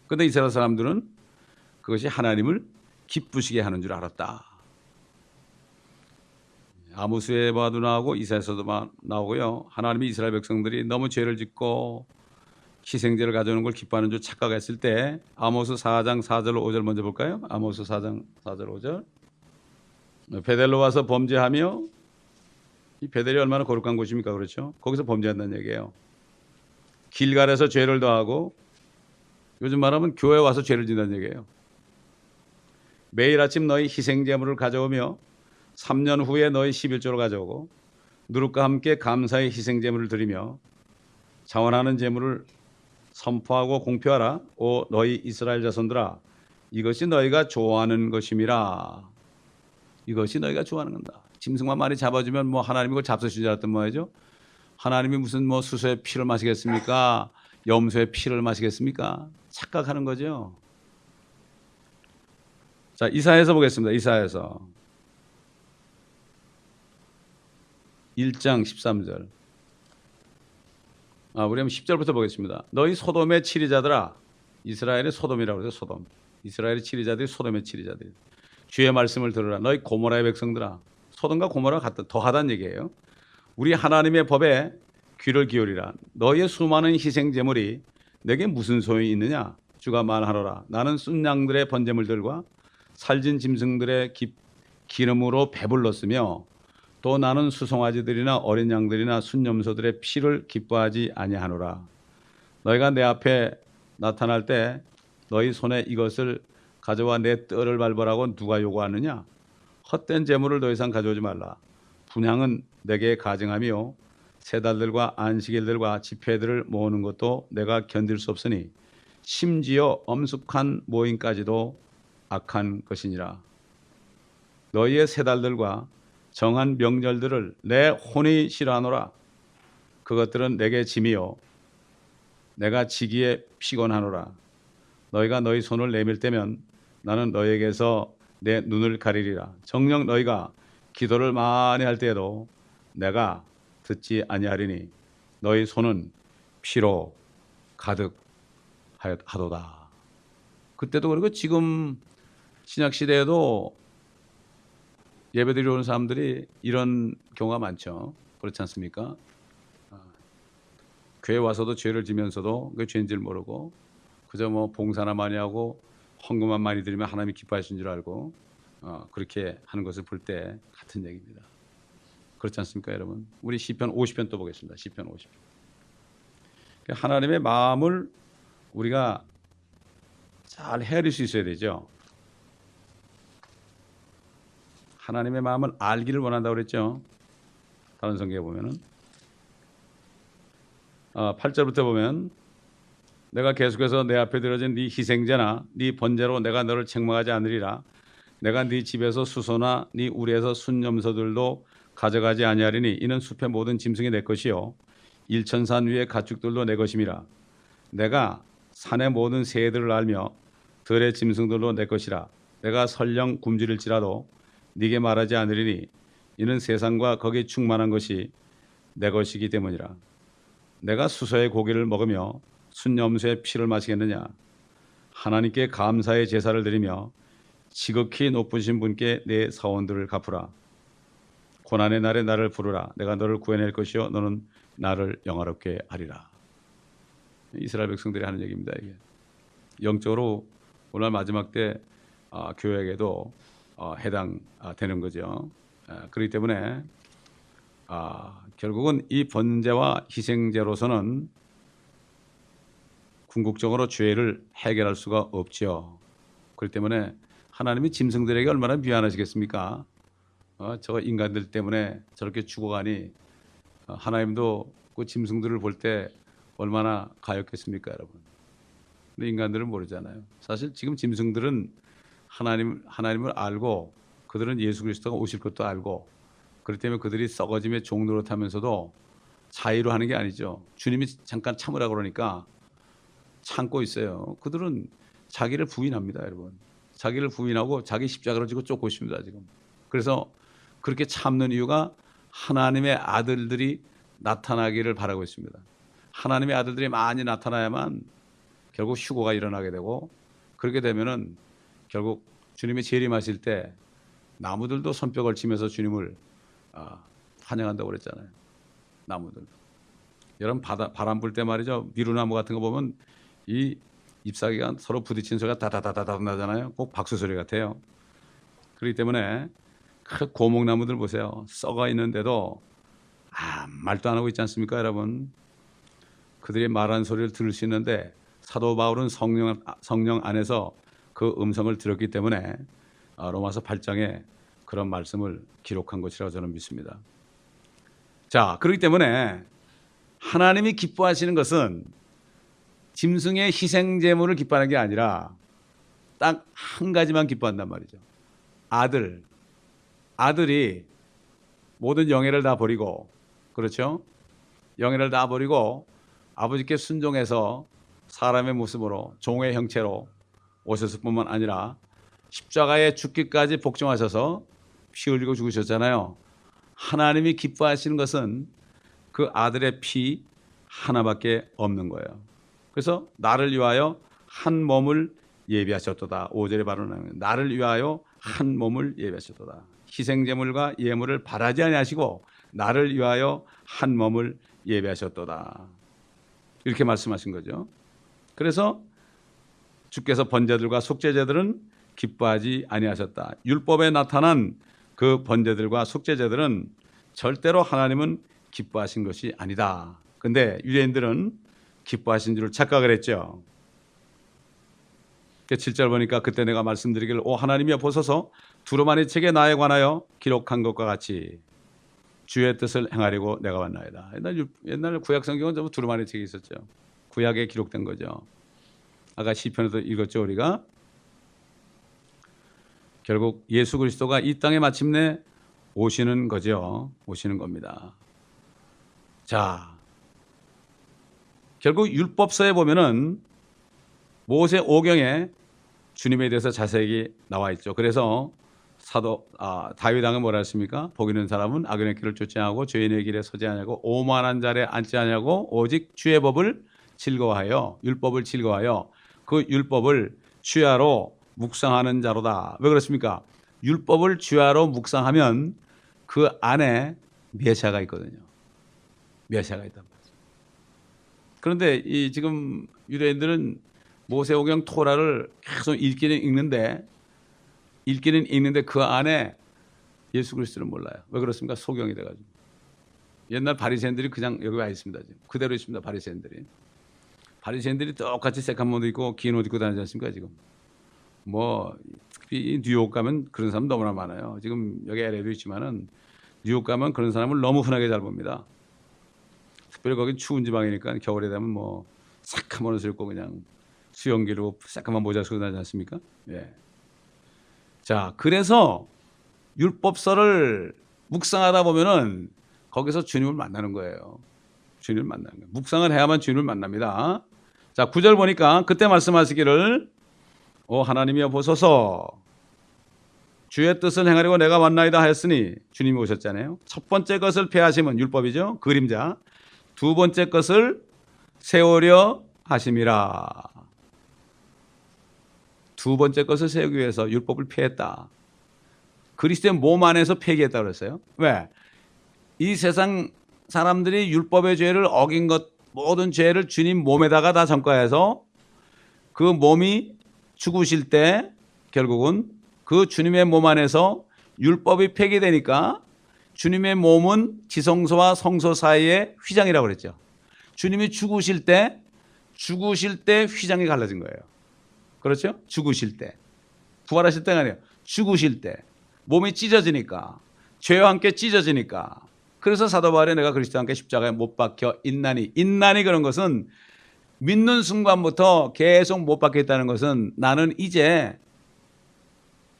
그런데 이스라엘 사람들은 그것이 하나님을 기쁘시게 하는 줄 알았다. 아모스에도 나오고 이사야서도 나오고요. 하나님이 이스라엘 백성들이 너무 죄를 짓고 희생제를 가져오는 걸 기뻐하는 줄 착각했을 때 아모스 4장 4절 5절 먼저 볼까요? 아모스 4장 4절 5절. 베델로 와서 범죄하며 이 베델이 얼마나 거룩한 곳입니까? 그렇죠? 거기서 범죄한다는 얘기예요. 길갈에서 죄를 더하고 요즘 말하면 교회 와서 죄를 짓는다는 얘기예요. 매일 아침 너희 희생제물을 가져오며 3년 후에 너희 11조를 가져오고 누룩과 함께 감사의 희생제물을 드리며 자원하는 제물을 선포하고 공표하라. 오 너희 이스라엘 자손들아 이것이 너희가 좋아하는 것임이라. 이것이 너희가 좋아하는 건다. 짐승만 많이 잡아주면 뭐 하나님이 그걸 잡수신 줄 알았단 말이죠. 하나님이 무슨 뭐 수소의 피를 마시겠습니까? 염소의 피를 마시겠습니까? 착각하는 거죠. 자, 이사야서 보겠습니다. 이사야서 1장 13절. 우리 한번 10절부터 보겠습니다. 너희 소돔의 치리자들아, 이스라엘의 소돔이라고 그러죠. 소돔. 이스라엘의 치리자들이 소돔의 치리자들. 주의 말씀을 들으라. 너희 고모라의 백성들아. 소돔과 고모라가 더하다는 얘기예요. 우리 하나님의 법에 귀를 기울이라. 너희의 수많은 희생 제물이 내게 무슨 소용이 있느냐? 주가 말하노라. 나는 순양들의 번제물들과 살진 짐승들의 기름으로 배불렀으며 또 나는 수송아지들이나 어린 양들이나 순염소들의 피를 기뻐하지 아니하노라. 너희가 내 앞에 나타날 때 너희 손에 이것을 가져와 내 뜰을 밟으라고 누가 요구하느냐? 헛된 재물을 더 이상 가져오지 말라. 분향은 내게 가증하며 세 달들과 안식일들과 집회들을 모으는 것도 내가 견딜 수 없으니 심지어 엄숙한 모임까지도 악한 것이니라. 너희의 세 달들과 정한 명절들을 내 혼이 싫어하노라. 그것들은 내게 짐이요 내가 지기에 피곤하노라. 너희가 너희 손을 내밀 때면 나는 너희에게서 내 눈을 가리리라. 정녕 너희가 기도를 많이 할 때에도 내가 듣지 아니하리니 너희 손은 피로 가득하도다. 그때도 그리고 지금 신약 시대에도 예배드리러 오는 사람들이 이런 경우가 많죠. 그렇지 않습니까? 교회 와서도 죄를 지면서도 그 죄인 줄 모르고 그저 뭐 봉사나 많이 하고 헌금만 많이 드리면 하나님이 기뻐하신 줄 알고 그렇게 하는 것을 볼 때 같은 얘기입니다. 그렇지 않습니까, 여러분? 우리 시편 50편 또 보겠습니다. 시편 50편. 하나님의 마음을 우리가 잘 헤아릴 수 있어야 되죠. 하나님의 마음을 알기를 원한다고 그랬죠. 다른 성경에 보면은 8절부터 보면 내가 계속해서 내 앞에 들어진 네 희생제나 네 번제로 내가 너를 책망하지 않으리라. 내가 네 집에서 수소나 네 우리에서 순염소들도 가져가지 아니하리니 이는 숲의 모든 짐승이 내 것이요 일천산 위의 가축들도 내 것임이라. 내가 산의 모든 새들을 알며 들의 짐승들도 내 것이라. 내가 설령 굶주릴지라도 네게 말하지 않으리니 이는 세상과 거기에 충만한 것이 내 것이기 때문이라. 내가 수소의 고기를 먹으며 순염소의 피를 마시겠느냐? 하나님께 감사의 제사를 드리며 지극히 높으신 분께 내 사원들을 갚으라. 고난의 날에 나를 부르라. 내가 너를 구해낼 것이요 너는 나를 영화롭게 하리라. 이스라엘 백성들이 하는 얘기입니다. 이게 영적으로 오늘 마지막 때 교회에게도 해당되는 거죠. 그렇기 때문에 결국은 이 번제와 희생제로서는 궁극적으로 죄를 해결할 수가 없죠. 그렇기 때문에 하나님이 짐승들에게 얼마나 미안하시겠습니까? 저 인간들 때문에 저렇게 죽어가니 하나님도 그 짐승들을 볼 때 얼마나 가엾겠습니까, 여러분? 근데 인간들은 모르잖아요. 사실 지금 짐승들은 하나님을 알고 그들은 예수 그리스도가 오실 것도 알고 그렇기 때문에 그들이 썩어짐의 종 노릇하면서도 자의로 하는 게 아니죠. 주님이 잠깐 참으라 그러니까 참고 있어요. 그들은 자기를 부인합니다, 여러분. 자기를 부인하고 자기 십자가를 지고 쫓고 있습니다, 지금. 그래서 그렇게 참는 이유가 하나님의 아들들이 나타나기를 바라고 있습니다. 하나님의 아들들이 많이 나타나야만 결국 휴거가 일어나게 되고 그렇게 되면은 결국 주님이 재림하실 때 나무들도 손뼉 걸치면서 주님을 환영한다고 그랬잖아요. 나무들. 여러분 바람 불 때 말이죠. 미루나무 같은 거 보면 이 잎사귀가 서로 부딪힌 소리가 다다다다다 나잖아요. 꼭 박수 소리 같아요. 그렇기 때문에 그 고목나무들 보세요. 썩어 있는데도 말도 안 하고 있지 않습니까, 여러분? 그들이 말하는 소리를 들을 수 있는데 사도 바울은 성령 안에서 그 음성을 들었기 때문에 로마서 8장에 그런 말씀을 기록한 것이라고 저는 믿습니다. 자, 그렇기 때문에 하나님이 기뻐하시는 것은 짐승의 희생 제물을 기뻐하는 게 아니라 딱 한 가지만 기뻐한단 말이죠. 아들이 모든 영예를 다 버리고, 그렇죠? 영예를 다 버리고 아버지께 순종해서 사람의 모습으로 종의 형체로 오셨을 뿐만 아니라 십자가에 죽기까지 복종하셔서 피 흘리고 죽으셨잖아요. 하나님이 기뻐하시는 것은 그 아들의 피 하나밖에 없는 거예요. 그래서 나를 위하여 한 몸을 예비하셨도다. 5절에 바로 나오는 나를 위하여 한 몸을 예비하셨도다. 희생제물과 예물을 바라지 아니하시고 나를 위하여 한 몸을 예비하셨도다. 이렇게 말씀하신 거죠. 그래서 주께서 번제들과 속죄제들은 기뻐하지 아니하셨다. 율법에 나타난 그 번제들과 속죄제들은 절대로 하나님은 기뻐하신 것이 아니다. 근데 유대인들은 기뻐하신 줄 착각을 했죠. 7절 보니까 그때 내가 말씀드리길 오 하나님이여 보소서 두루마리 책에 나에 관하여 기록한 것과 같이 주의 뜻을 행하려고 내가 왔나이다. 옛날 구약 성경은 전부 두루마리 책이 있었죠. 구약에 기록된 거죠. 아까 시편에도 읽었죠. 우리가 결국 예수 그리스도가 이 땅에 마침내 오시는 거죠. 오시는 겁니다. 자, 결국 율법서에 보면은 모세 오경에 주님에 대해서 자세히 나와 있죠. 그래서 다윗 왕은 뭐라 했습니까? 복 있는 사람은 악인의 길을 쫓지 않고 죄인의 길에 서지 아니하고 오만한 자리에 앉지 아니하고 오직 주의 법을 즐거워하여 율법을 즐거워하여 그 율법을 주야로 묵상하는 자로다. 왜 그렇습니까? 율법을 주야로 묵상하면 그 안에 메시아가 있거든요. 메시아가 있단 말이죠. 그런데 이 지금 유대인들은 모세오경 토라를 계속 읽기는 읽는데 그 안에 예수 그리스도를 몰라요. 왜 그렇습니까? 소경이 돼가지고. 옛날 바리새인들이 그냥 여기 와 있습니다. 지금. 그대로 있습니다. 바리새인들이 똑같이 새까만 옷 입고 긴 옷 입고 다니지 않습니까? 지금. 뭐 특히 뉴욕 가면 그런 사람 너무나 많아요. 지금 여기 LA도 있지만은 뉴욕 가면 그런 사람을 너무 흔하게 잘 봅니다. 특별히 거기 추운 지방이니까 겨울에 되면 뭐 새까만 옷을 입고 그냥 수영기로 새까만 모자 쓰고 다니지 않습니까? 예. 자, 그래서 율법서를 묵상하다 보면은 거기서 주님을 만나는 거예요. 주님을 만나는 거예요. 묵상을 해야만 주님을 만납니다. 자, 9절 보니까 그때 말씀하시기를 오 하나님이여 보소서 주의 뜻을 행하려고 내가 왔나이다 하였으니 주님이 오셨잖아요. 첫 번째 것을 폐하심은 율법이죠. 그림자. 두 번째 것을 세우려 하심이라. 두 번째 것을 세우기 위해서 율법을 폐했다. 그리스도의 몸 안에서 폐기했다 그랬어요. 왜? 이 세상 사람들이 율법의 죄를 어긴 것 모든 죄를 주님 몸에다가 다 전가해서 그 몸이 죽으실 때 결국은 그 주님의 몸 안에서 율법이 폐기되니까 주님의 몸은 지성소와 성소 사이의 휘장이라고 그랬죠. 주님이 죽으실 때 휘장이 갈라진 거예요. 그렇죠? 죽으실 때. 부활하실 때가 아니에요. 죽으실 때. 몸이 찢어지니까. 죄와 함께 찢어지니까. 그래서 사도 바울이 내가 그리스도와 함께 십자가에 못 박혀 있나니 그런 것은 믿는 순간부터 계속 못 박혀 있다는 것은 나는 이제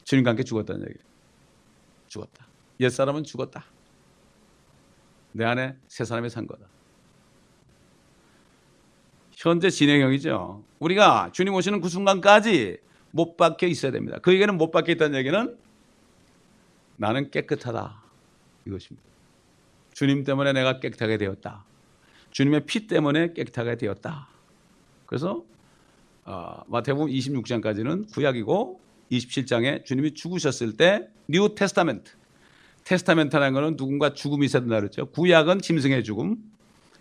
주님과 함께 죽었다는 얘기예요. 죽었다. 옛사람은 죽었다. 내 안에 새 사람이 산 거다. 현재 진행형이죠. 우리가 주님 오시는 그 순간까지 못 박혀 있어야 됩니다. 그 얘기는 못 박혀 있다는 얘기는 나는 깨끗하다 이것입니다. 주님 때문에 내가 깨끗하게 되었다. 주님의 피 때문에 깨끗하게 되었다. 그래서 마태복음 26장까지는 구약이고 27장에 주님이 죽으셨을 때 뉴 테스타멘트라는 것은 누군가 죽음이 있어야 된다 그랬죠. 구약은 짐승의 죽음,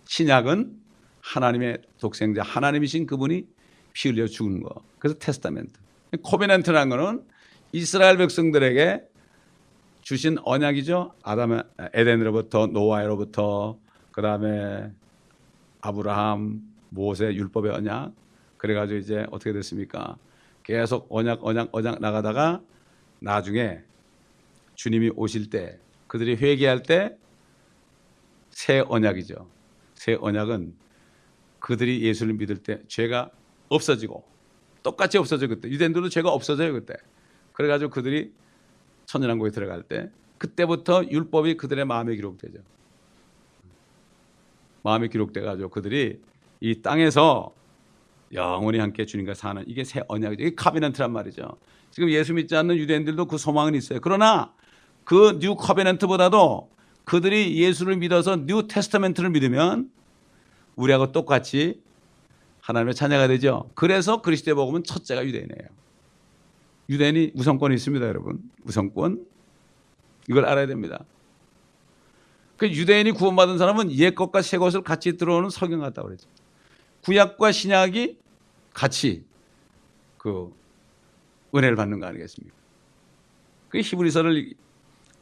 신약은 하나님의 독생자 하나님이신 그분이 피 흘려 죽은 거. 그래서 테스타멘트. 코베넌트라는 것은 이스라엘 백성들에게 주신 언약이죠. 에덴으로부터 노아로부터 그다음에 아브라함, 모세 율법의 언약. 그래가지고 이제 어떻게 됐습니까? 계속 언약 나가다가 나중에 주님이 오실 때 그들이 회개할 때 새 언약이죠. 새 언약은 그들이 예수를 믿을 때 죄가 없어지고 똑같이 없어져 그때. 유대인들도 죄가 없어져요 그때. 그래가지고 그들이 천년왕국에 들어갈 때 그때부터 율법이 그들의 마음에 기록되죠. 마음에 기록돼가지고 그들이 이 땅에서 영원히 함께 주님과 사는 이게 새 언약이죠. 이게 카비넌트란 말이죠. 지금 예수 믿지 않는 유대인들도 그 소망은 있어요. 그러나 그 뉴 커비넌트보다도 그들이 예수를 믿어서 뉴 테스터멘트를 믿으면 우리하고 똑같이 하나님의 자녀가 되죠. 그래서 그리스도의 복음은 첫째가 유대인이에요. 유대인이 우선권이 있습니다, 여러분. 우선권. 이걸 알아야 됩니다. 그 유대인이 구원받은 사람은 옛 것과 새 것을 같이 들어오는 성경 같다고 그랬죠. 구약과 신약이 같이 그 은혜를 받는 거 아니겠습니까? 그 히브리서를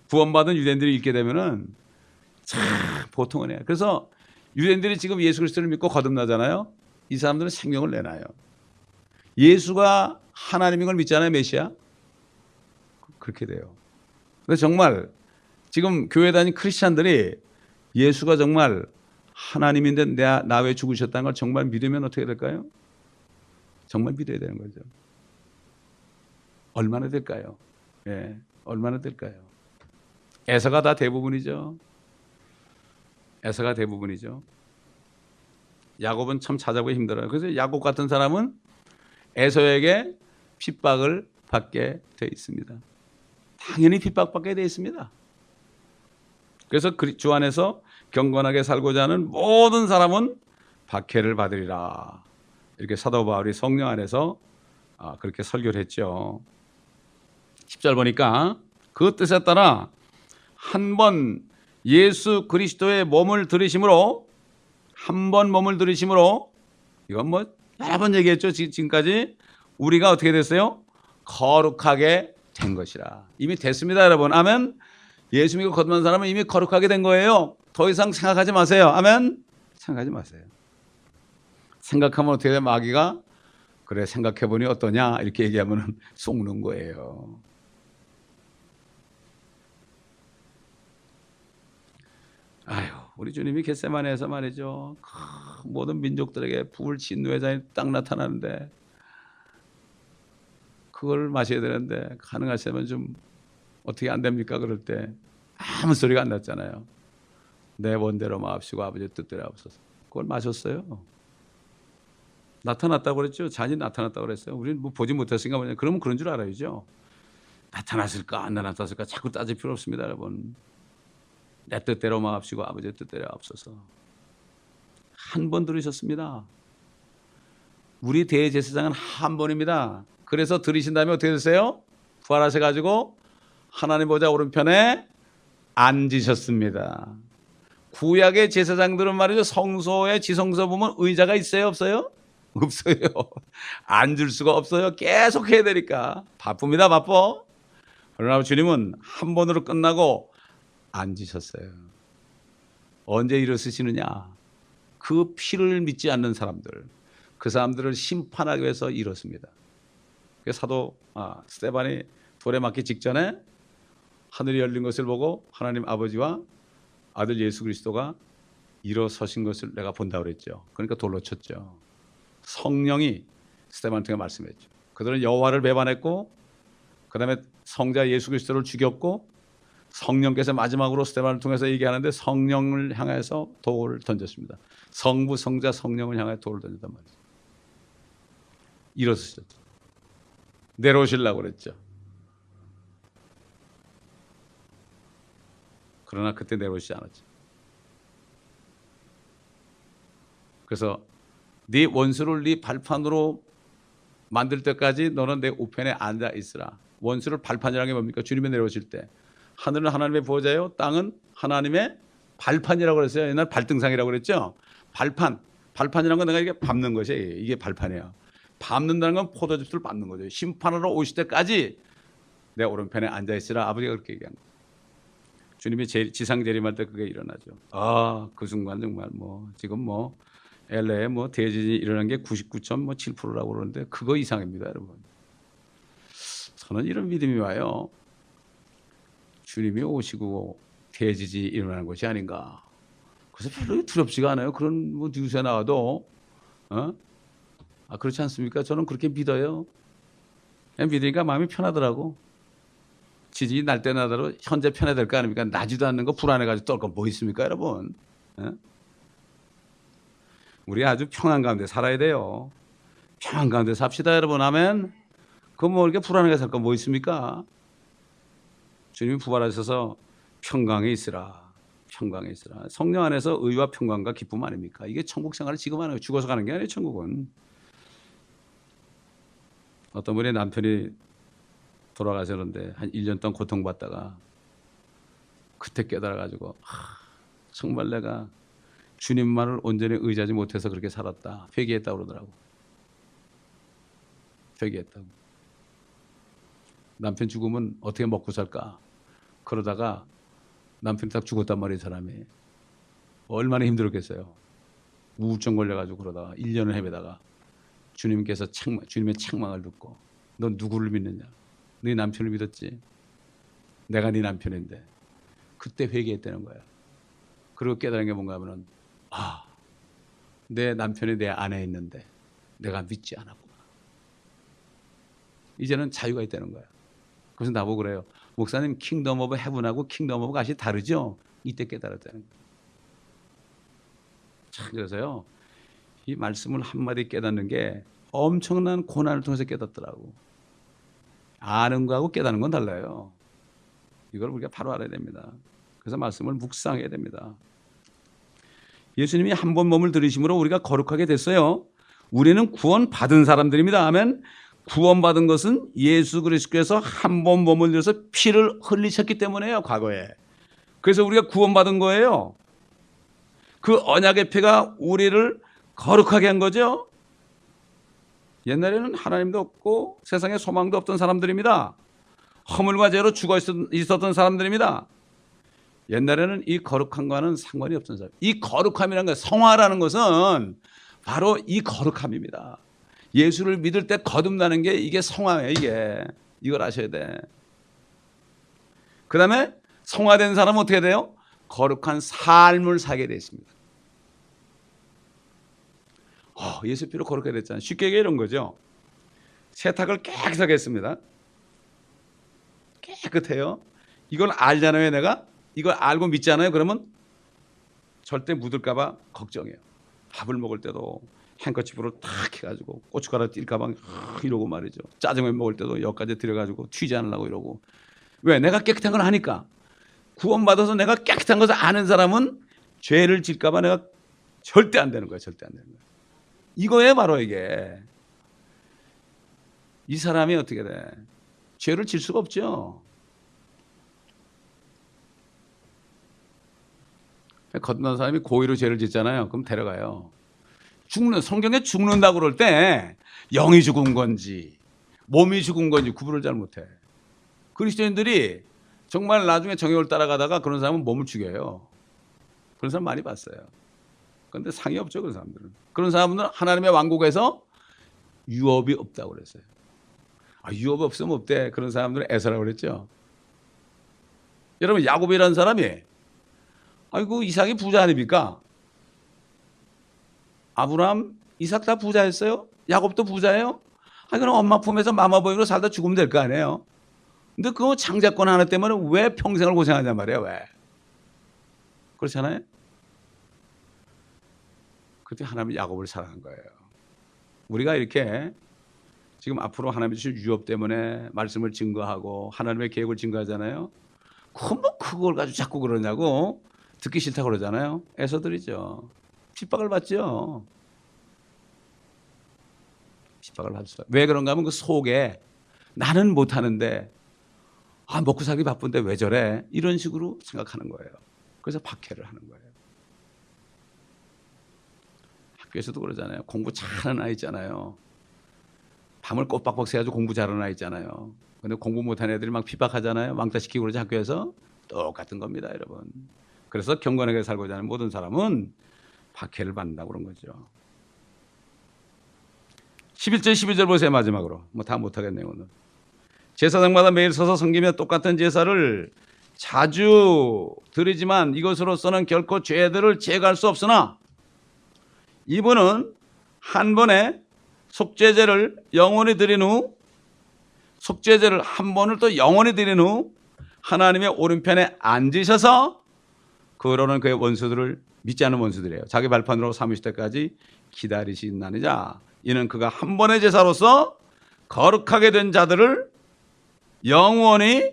구원받은 유대인들이 읽게 되면은 참 보통 은혜야. 그래서 유대인들이 지금 예수 그리스도를 믿고 거듭나잖아요. 이 사람들은 생명을 내놔요. 예수가 하나님인 걸 믿잖아요, 메시아. 그렇게 돼요. 그래서 정말 지금 교회 다닌 크리스찬들이 예수가 정말 하나님인데 나 왜 죽으셨다는 걸 정말 믿으면 어떻게 될까요? 정말 믿어야 되는 거죠. 얼마나 될까요? 예, 얼마나 될까요? 에서가 다 대부분이죠. 에서가 대부분이죠. 야곱은 참 찾아보기 힘들어요. 그래서 야곱 같은 사람은 에서에게 핍박을 받게 돼 있습니다. 당연히 핍박받게 돼 있습니다. 그래서 주 안에서 경건하게 살고자 하는 모든 사람은 박해를 받으리라. 이렇게 사도 바울이 성령 안에서 그렇게 설교를 했죠. 10절 보니까 그 뜻에 따라 한 번 예수 그리스도의 몸을 들이심으로 한 번 몸을 들이심으로 이건 뭐 여러 번 얘기했죠. 지금까지 우리가 어떻게 됐어요? 거룩하게 된 것이라. 이미 됐습니다, 여러분. 아멘. 예수 믿고 거듭난 사람은 이미 거룩하게 된 거예요. 더 이상 생각하지 마세요. 아멘. 생각하지 마세요. 생각하면 어떻게 돼? 마귀가 그래 생각해보니 어떠냐 이렇게 얘기하면 속는 거예요. 아유, 우리 주님이 겟세마네에서 말이죠. 모든 민족들에게 불 진노의 딱 나타나는데 그걸 마셔야 되는데 가능하시면 좀 어떻게 안 됩니까? 그럴 때 아무 소리가 안 났잖아요. 내 원대로 마옵시고 아버지의 뜻대로 하옵소서. 그걸 마셨어요. 나타났다고 그랬죠. 잔이 나타났다고 그랬어요. 우리는 뭐 보지 못했으니까 뭐냐. 그러면 그런 줄 알아야죠. 나타났을까 안 나타났을까 자꾸 따질 필요 없습니다, 여러분. 내 뜻대로 마옵시고 아버지의 뜻대로 하옵소서. 한 번 들으셨습니다. 우리 대제사장은 한 번입니다. 그래서 들으신 다음에 어떻게 됐어요? 부활하셔가지고 하나님 보좌 오른편에 앉으셨습니다. 구약의 제사장들은 말이죠. 성소에 지성소 보면 의자가 있어요, 없어요? 없어요. 앉을 수가 없어요. 계속 해야 되니까. 바쁩니다, 바빠. 그러나 주님은 한 번으로 끝나고 앉으셨어요. 언제 일어서시느냐? 그 피를 믿지 않는 사람들, 그 사람들을 심판하기 위해서 일었습니다. 사도 스데반이 돌에 맞기 직전에 하늘이 열린 것을 보고 하나님 아버지와 아들 예수 그리스도가 일어서신 것을 내가 본다고 그랬죠. 그러니까 돌로 쳤죠. 성령이 스데반을 통해 말씀했죠. 그들은 여호와를 배반했고 그 다음에 성자 예수 그리스도를 죽였고 성령께서 마지막으로 스데반을 통해서 얘기하는데 성령을 향해서 돌을 던졌습니다. 성부, 성자, 성령을 향해 돌을 던졌단 말이죠. 일어서셨죠. 내려오시려고 그랬죠. 그러나 그때 내려오시지 않았죠. 그래서 네 원수를 네 발판으로 만들 때까지 너는 내 우편에 앉아 있으라. 원수를 발판이라는 게 뭡니까? 주님이 내려오실 때 하늘은 하나님의 보호자요, 땅은 하나님의 발판이라고 그랬어요. 옛날 발등상이라고 그랬죠. 발판이라는 건 내가 이게 밟는 것이에요. 이게 발판이에요. 밟는다는 건 포도즙을 밟는 거죠. 심판하러 오실 때까지 내 오른편에 앉아 있으라. 아버지가 그렇게 얘기한 거예요. 주님이 지상 재림할 때 그게 일어나죠. 그 순간 정말 지금 LA에 대지진이 일어난 게 99.7%라고 그러는데 그거 이상입니다, 여러분. 저는 이런 믿음이 와요. 주님이 오시고 대지진이 일어나는 것이 아닌가. 그래서 별로 두렵지가 않아요. 그런 뉴스에 나와도 그렇지 않습니까? 저는 그렇게 믿어요. 그냥 믿으니까 마음이 편하더라고. 지진이 날 때 나더러 현재 편해야 될 거 아닙니까? 나지도 않는 거 불안해가지고 떨 거 뭐 있습니까, 여러분? 예? 우리 아주 평안 가운데 살아야 돼요. 평안 가운데 삽시다, 여러분. 아멘. 그럼 뭐 이렇게 불안하게 살 거 뭐 있습니까? 주님이 부활하셔서 평강에 있으라. 평강에 있으라. 성령 안에서 의와 평강과 기쁨 아닙니까? 이게 천국 생활을 지금 하는 거예요. 죽어서 가는 게 아니에요, 천국은. 어떤 분의 남편이 돌아가셨는데 한 1년 동안 고통받다가 그때 깨달아가지고 정말 내가 주님만을 온전히 의지하지 못해서 그렇게 살았다. 회개했다고 그러더라고. 회개했다고. 남편 죽으면 어떻게 먹고 살까? 그러다가 남편이 딱 죽었단 말이에요, 사람이. 얼마나 힘들었겠어요. 우울증 걸려가지고 그러다가 1년을 헤매다가 주님께서 주님의 책망을 듣고 넌 누구를 믿느냐? 네 남편을 믿었지. 내가 네 남편인데. 그때 회개했다는 거야. 그리고 깨달은 게 뭔가 하면은 내 남편이 내 안에 있는데 내가 믿지 않았구나. 이제는 자유가 있다는 거야. 그래서 나보고 그래요. 목사님, 킹덤 오브 헤븐하고 킹덤 오브 갓이 다르죠? 이때 깨달았다는 거야. 참, 그래서요, 이 말씀을 한마디 깨닫는 게 엄청난 고난을 통해서 깨닫더라고. 아는 거하고 깨닫는 건 달라요. 이걸 우리가 바로 알아야 됩니다. 그래서 말씀을 묵상해야 됩니다. 예수님이 한 번 몸을 들이심으로 우리가 거룩하게 됐어요. 우리는 구원받은 사람들입니다. 아멘. 구원받은 것은 예수 그리스도께서 한 번 몸을 들여서 피를 흘리셨기 때문에요, 과거에. 그래서 우리가 구원받은 거예요. 그 언약의 피가 우리를 거룩하게 한 거죠. 옛날에는 하나님도 없고 세상에 소망도 없던 사람들입니다. 허물과 죄로 죽어 있었던 사람들입니다. 옛날에는 이 거룩함과는 상관이 없던 사람. 이 거룩함이라는 것, 성화라는 것은 바로 이 거룩함입니다. 예수를 믿을 때 거듭나는 게 이게 성화예요. 이게 이걸 아셔야 돼. 그 다음에 성화된 사람은 어떻게 돼요? 거룩한 삶을 살게 되어 있습니다. 예수 피로 거룩하게 됐잖아요. 쉽게 얘기해 이런 거죠. 세탁을 깨끗하게 했습니다. 깨끗해요. 이걸 알잖아요. 내가 이걸 알고 믿잖아요. 그러면 절대 묻을까 봐 걱정해요. 밥을 먹을 때도 행커치프로 탁 해가지고 고춧가루 뛸까 봐 이러고 말이죠. 짜장면 먹을 때도 여기까지 들여가지고 튀지 않으려고 이러고. 왜? 내가 깨끗한 걸 하니까. 구원받아서 내가 깨끗한 것을 아는 사람은 죄를 질까 봐 내가 절대 안 되는 거예요. 절대 안 되는 거예요. 이거예요, 바로 이게. 이 사람이 어떻게 돼? 죄를 질 수가 없죠. 거듭난 사람이 고의로 죄를 짓잖아요. 그럼 데려가요. 성경에 죽는다고 그럴 때 영이 죽은 건지 몸이 죽은 건지 구분을 잘 못해. 그리스도인들이 정말 나중에 정욕을 따라가다가 그런 사람은 몸을 죽여요. 그런 사람 많이 봤어요. 그런데 상이 없죠, 그런 사람들은. 그런 사람들은 하나님의 왕국에서 유업이 없다고 그랬어요. 유업이 없으면 없대. 그런 사람들은 에서라고 그랬죠. 여러분, 야곱이라는 사람이 아이고 이삭이 부자 아닙니까? 아브라함, 이삭 다 부자였어요? 야곱도 부자예요? 그럼 엄마 품에서 마마보이로 살다 죽으면 될 거 아니에요? 근데 그거 장자권 하나 때문에 왜 평생을 고생하냔 말이에요? 왜? 그렇잖아요? 그때 하나님이 야곱을 사랑한 거예요. 우리가 이렇게 지금 앞으로 하나님이 주신 유업 때문에 말씀을 증거하고 하나님의 계획을 증거하잖아요. 뭐 그걸 가지고 자꾸 그러냐고 듣기 싫다고 그러잖아요. 애써드리죠. 핍박을 받죠. 핍박을 받죠. 왜 그런가 하면 그 속에 나는 못하는데 먹고 살기 바쁜데 왜 저래? 이런 식으로 생각하는 거예요. 그래서 박해를 하는 거예요. 학교에서도 그러잖아요. 공부 잘하는 아이 있잖아요. 밤을 꼬박꼬박 새가지고 공부 잘하는 아이 있잖아요. 근데 공부 못하는 애들이 막 핍박하잖아요. 왕따시키고 그러지 학교에서. 똑같은 겁니다, 여러분. 그래서 경건하게 살고자 하는 모든 사람은 박해를 받는다고 그런 거죠. 11절 12절 보세요. 마지막으로. 다 못하겠네요, 오늘. 제사장마다 매일 서서 섬기며 똑같은 제사를 자주 드리지만 이것으로서는 결코 죄들을 제거할 수 없으나 이분은 한 번에 속죄제를 영원히 드린 후 속죄제를 한 번을 또 영원히 드린 후 하나님의 오른편에 앉으셔서 그러는 그의 원수들을 믿지 않는 원수들이에요. 자기 발판으로 삼으실 때까지 기다리신다느냐. 이는 그가 한 번의 제사로서 거룩하게 된 자들을 영원히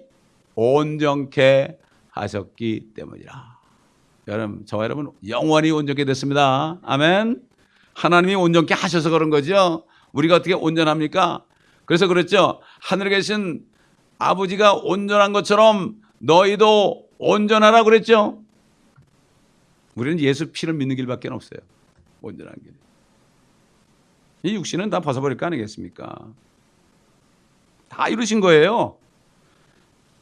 온전케 하셨기 때문이라. 여러분, 저와 여러분 영원히 온전케 됐습니다. 아멘. 하나님이 온전케 하셔서 그런 거죠. 우리가 어떻게 온전합니까? 그래서 그랬죠. 하늘에 계신 아버지가 온전한 것처럼 너희도 온전하라 그랬죠. 우리는 예수 피를 믿는 길밖에 없어요. 온전한 길. 이 육신은 다 벗어버릴 거 아니겠습니까? 다 이루신 거예요.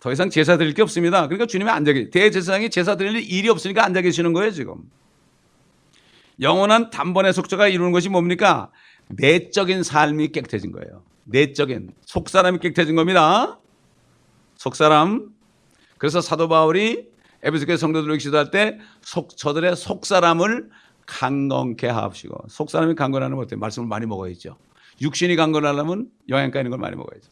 더 이상 제사 드릴 게 없습니다. 그러니까 주님이 앉아 계시, 대제사장이 제사 드릴 일이 없으니까 앉아 계시는 거예요, 지금. 영원한 단번의 속죄가 이루는 것이 뭡니까? 내적인 삶이 깨끗해진 거예요. 내적인 속사람이 깨끗해진 겁니다. 속사람. 그래서 사도 바울이 에베소교회 성도들에게 기도할 때 저들의 속사람을 강건케 하옵시고. 속사람이 강건하려면 어때요? 말씀을 많이 먹어야죠. 육신이 강건하려면 영양가 있는 걸 많이 먹어야죠.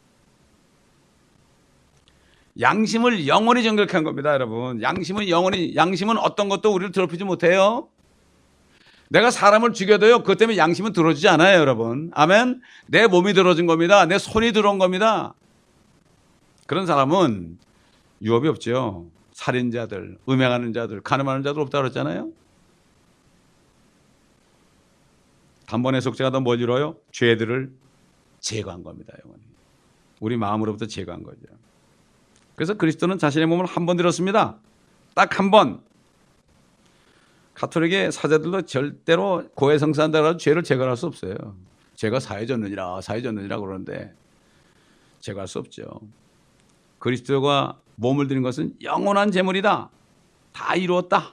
양심을 영원히 정결케 한 겁니다, 여러분. 양심은 어떤 것도 우리를 더럽히지 못해요. 내가 사람을 죽여도요, 그것 때문에 양심은 들어주지 않아요, 여러분. 아멘. 내 몸이 들어진 겁니다. 내 손이 들어온 겁니다. 그런 사람은 유업이 없죠. 살인자들, 음행하는 자들, 간음하는 자들 없다고 그랬잖아요. 단번에 속죄가 더 뭘 이뤄요? 죄들을 제거한 겁니다, 영원히. 우리 마음으로부터 제거한 거죠. 그래서 그리스도는 자신의 몸을 한 번 들었습니다. 딱 한 번. 가톨릭의 사제들도 절대로 고해성사한다고 해서 죄를 제거할 수 없어요. 죄가 사해졌느니라 그러는데 제거할 수 없죠. 그리스도가 몸을 드린 것은 영원한 제물이다. 다 이루었다.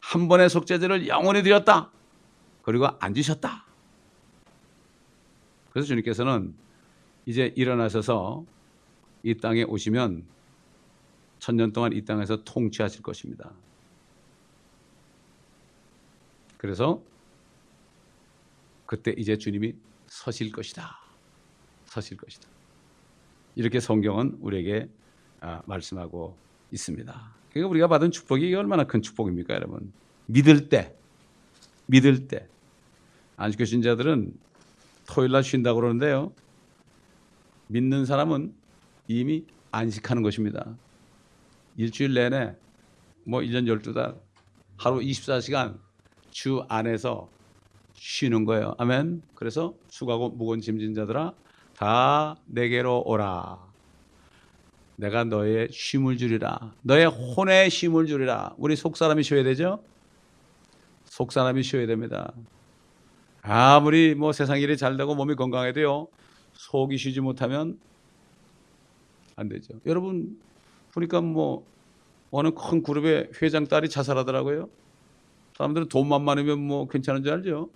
한 번의 속죄제를 영원히 드렸다. 그리고 앉으셨다. 그래서 주님께서는 이제 일어나셔서 이 땅에 오시면 1000년 동안 이 땅에서 통치하실 것입니다. 그래서 그때 이제 주님이 서실 것이다. 서실 것이다. 이렇게 성경은 우리에게 말씀하고 있습니다. 그러니까 우리가 받은 축복이 얼마나 큰 축복입니까, 여러분? 믿을 때. 안식교 신자들은 토요일날 쉰다고 그러는데요. 믿는 사람은 이미 안식하는 것입니다. 일주일 내내 1년 12달 하루 24시간 주 안에서 쉬는 거예요. 아멘. 그래서 수고하고 무거운 짐진 자들아 다 내게로 오라. 내가 너의 쉼을 주리라. 너의 혼의 쉼을 주리라. 우리 속사람이 쉬어야 되죠? 속사람이 쉬어야 됩니다. 아무리 세상 일이 잘 되고 몸이 건강해도요, 속이 쉬지 못하면 안 되죠. 여러분 보니까 어느 큰 그룹의 회장 딸이 자살하더라고요. 사람들은 돈만 많으면 괜찮은 줄 알죠.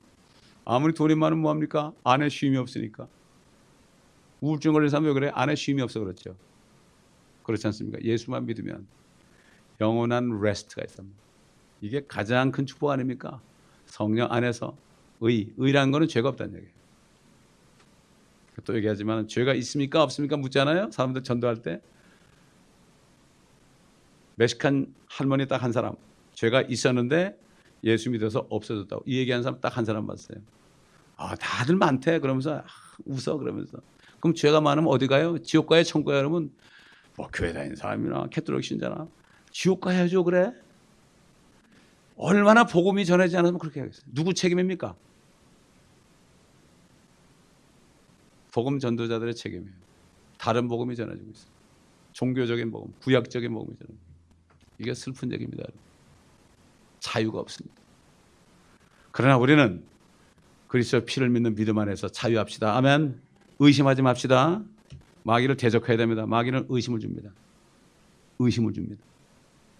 아무리 돈이 많으면 뭐합니까? 안에 쉼이 없으니까. 우울증 걸린 사람 왜 그래? 안에 쉼이 없어 그렇죠. 그렇지 않습니까? 예수만 믿으면 영원한 레스트가 있습니다. 이게 가장 큰 축복 아닙니까? 성령 안에서 의라는 거는 죄가 없다는 얘기예요. 또 얘기하지만 죄가 있습니까? 없습니까? 묻잖아요. 사람들 전도할 때. 멕시칸 할머니 딱 한 사람. 죄가 있었는데 예수 믿어서 없어졌다고. 이 얘기한 사람 딱 한 사람 봤어요. 다들 많대. 그러면서 웃어. 그러면서. 그럼 죄가 많으면 어디 가요? 지옥 가요? 천국 가요? 그러면 교회 다니는 사람이나 캐톨릭 신자나 지옥 가야죠. 그래? 얼마나 복음이 전해지지 않으면 그렇게 하겠어요. 누구 책임입니까? 복음 전도자들의 책임이에요. 다른 복음이 전해지고 있어요. 종교적인 복음, 구약적인 복음이 전해지고 있어요. 이게 슬픈 얘기입니다. 자유가 없습니다. 그러나 우리는 그리스도의 피를 믿는 믿음 안에서 자유합시다. 아멘. 의심하지 맙시다. 마귀를 대적해야 됩니다. 마귀는 의심을 줍니다. 의심을 줍니다.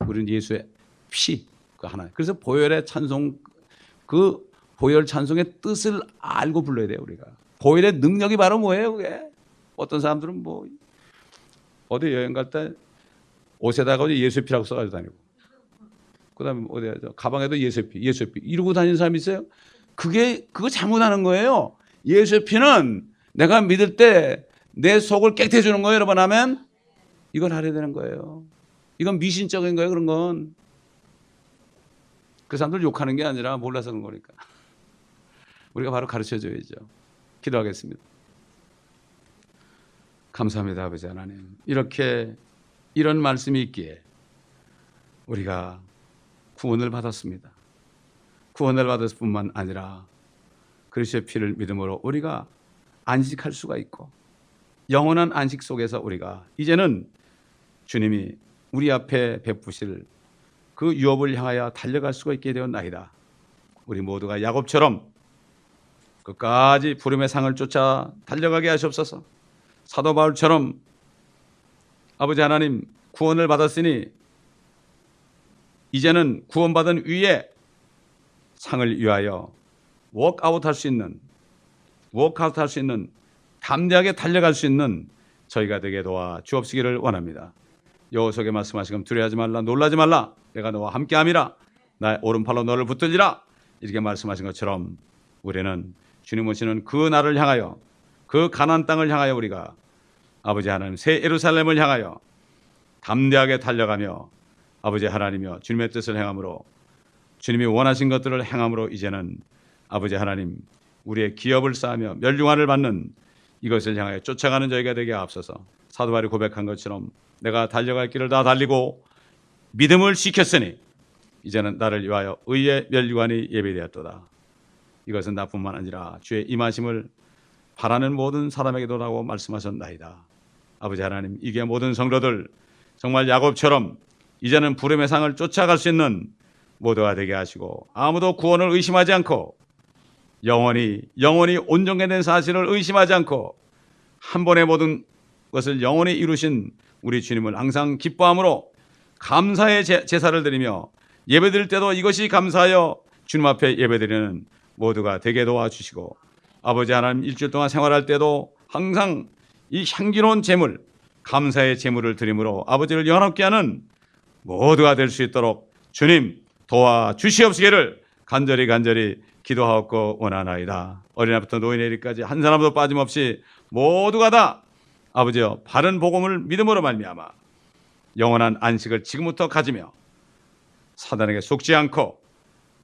우리는 예수의 피, 그 하나. 그래서 보혈의 찬송, 그 보혈 찬송의 뜻을 알고 불러야 돼요, 우리가. 보혈의 능력이 바로 뭐예요, 그게? 어떤 사람들은 어디 여행 갈 때 옷에다가 예수의 피라고 써가지고 다니고, 그다음에 가방에도 예수의 피 이러고 다니는 사람이 있어요. 그거 잘못하는 거예요. 예수의 피는 내가 믿을 때 내 속을 깨끗해 주는 거예요, 여러분. 아멘. 이걸 하려야 되는 거예요. 이건 미신적인 거예요. 그런 건. 그 사람들 욕하는 게 아니라 몰라서 그런 거니까. 우리가 바로 가르쳐 줘야죠. 기도하겠습니다. 감사합니다, 아버지 하나님. 이렇게 이런 말씀이 있기에 우리가 구원을 받았습니다. 구원을 받았을 뿐만 아니라 그리스도의 피를 믿음으로 우리가 안식할 수가 있고 영원한 안식 속에서 우리가 이제는 주님이 우리 앞에 베푸실 그 유업을 향하여 달려갈 수가 있게 되었나이다. 우리 모두가 야곱처럼 끝까지 부름의 상을 쫓아 달려가게 하시옵소서. 사도 바울처럼 아버지 하나님 구원을 받았으니 이제는 구원받은 위에 상을 위하여 워크아웃 할 수 있는 담대하게 달려갈 수 있는 저희가 되게 도와 주옵시기를 원합니다. 여호수아에게 말씀하시금 두려워하지 말라, 놀라지 말라, 내가 너와 함께함이라, 나의 오른팔로 너를 붙들리라, 이렇게 말씀하신 것처럼 우리는 주님 오시는 그 날을 향하여, 그 가나안 땅을 향하여 우리가 아버지 하나님 새 예루살렘을 향하여 담대하게 달려가며 아버지 하나님이여 주님의 뜻을 행함으로, 주님이 원하신 것들을 행함으로 이제는 아버지 하나님 우리의 기업을 쌓으며 멸류관을 받는 이것을 향하여 쫓아가는 저희가 되게 하옵소서. 사도 바울이 고백한 것처럼 내가 달려갈 길을 다 달리고 믿음을 지켰으니 이제는 나를 위하여 의의 멸류관이 예비되었도다. 이것은 나뿐만 아니라 주의 임하심을 바라는 모든 사람에게도라고 말씀하셨나이다. 아버지 하나님, 이게 모든 성도들 정말 야곱처럼 이제는 부름의 상을 쫓아갈 수 있는 모두가 되게 하시고 아무도 구원을 의심하지 않고 영원히 온전케 된 사실을 의심하지 않고 한 번의 모든 것을 영원히 이루신 우리 주님을 항상 기뻐함으로 감사의 제사를 드리며 예배드릴 때도 이것이 감사하여 주님 앞에 예배드리는 모두가 되게 도와주시고 아버지 하나님 일주일 동안 생활할 때도 항상 이 향기로운 제물, 감사의 제물을 드림으로 아버지를 영원하게 하는 모두가 될 수 있도록 주님 도와주시옵시기를 간절히 기도하옵고 원하나이다. 어린아이부터 노인에 이르기까지 한 사람도 빠짐없이 모두가 다 아버지여 바른 복음을 믿음으로 말미암아 영원한 안식을 지금부터 가지며 사단에게 속지 않고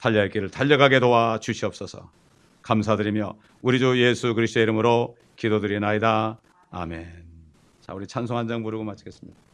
달려야 할 길을 달려가게 도와주시옵소서. 감사드리며 우리 주 예수 그리스도의 이름으로 기도드리나이다. 아멘. 자, 우리 찬송 한 장 부르고 마치겠습니다.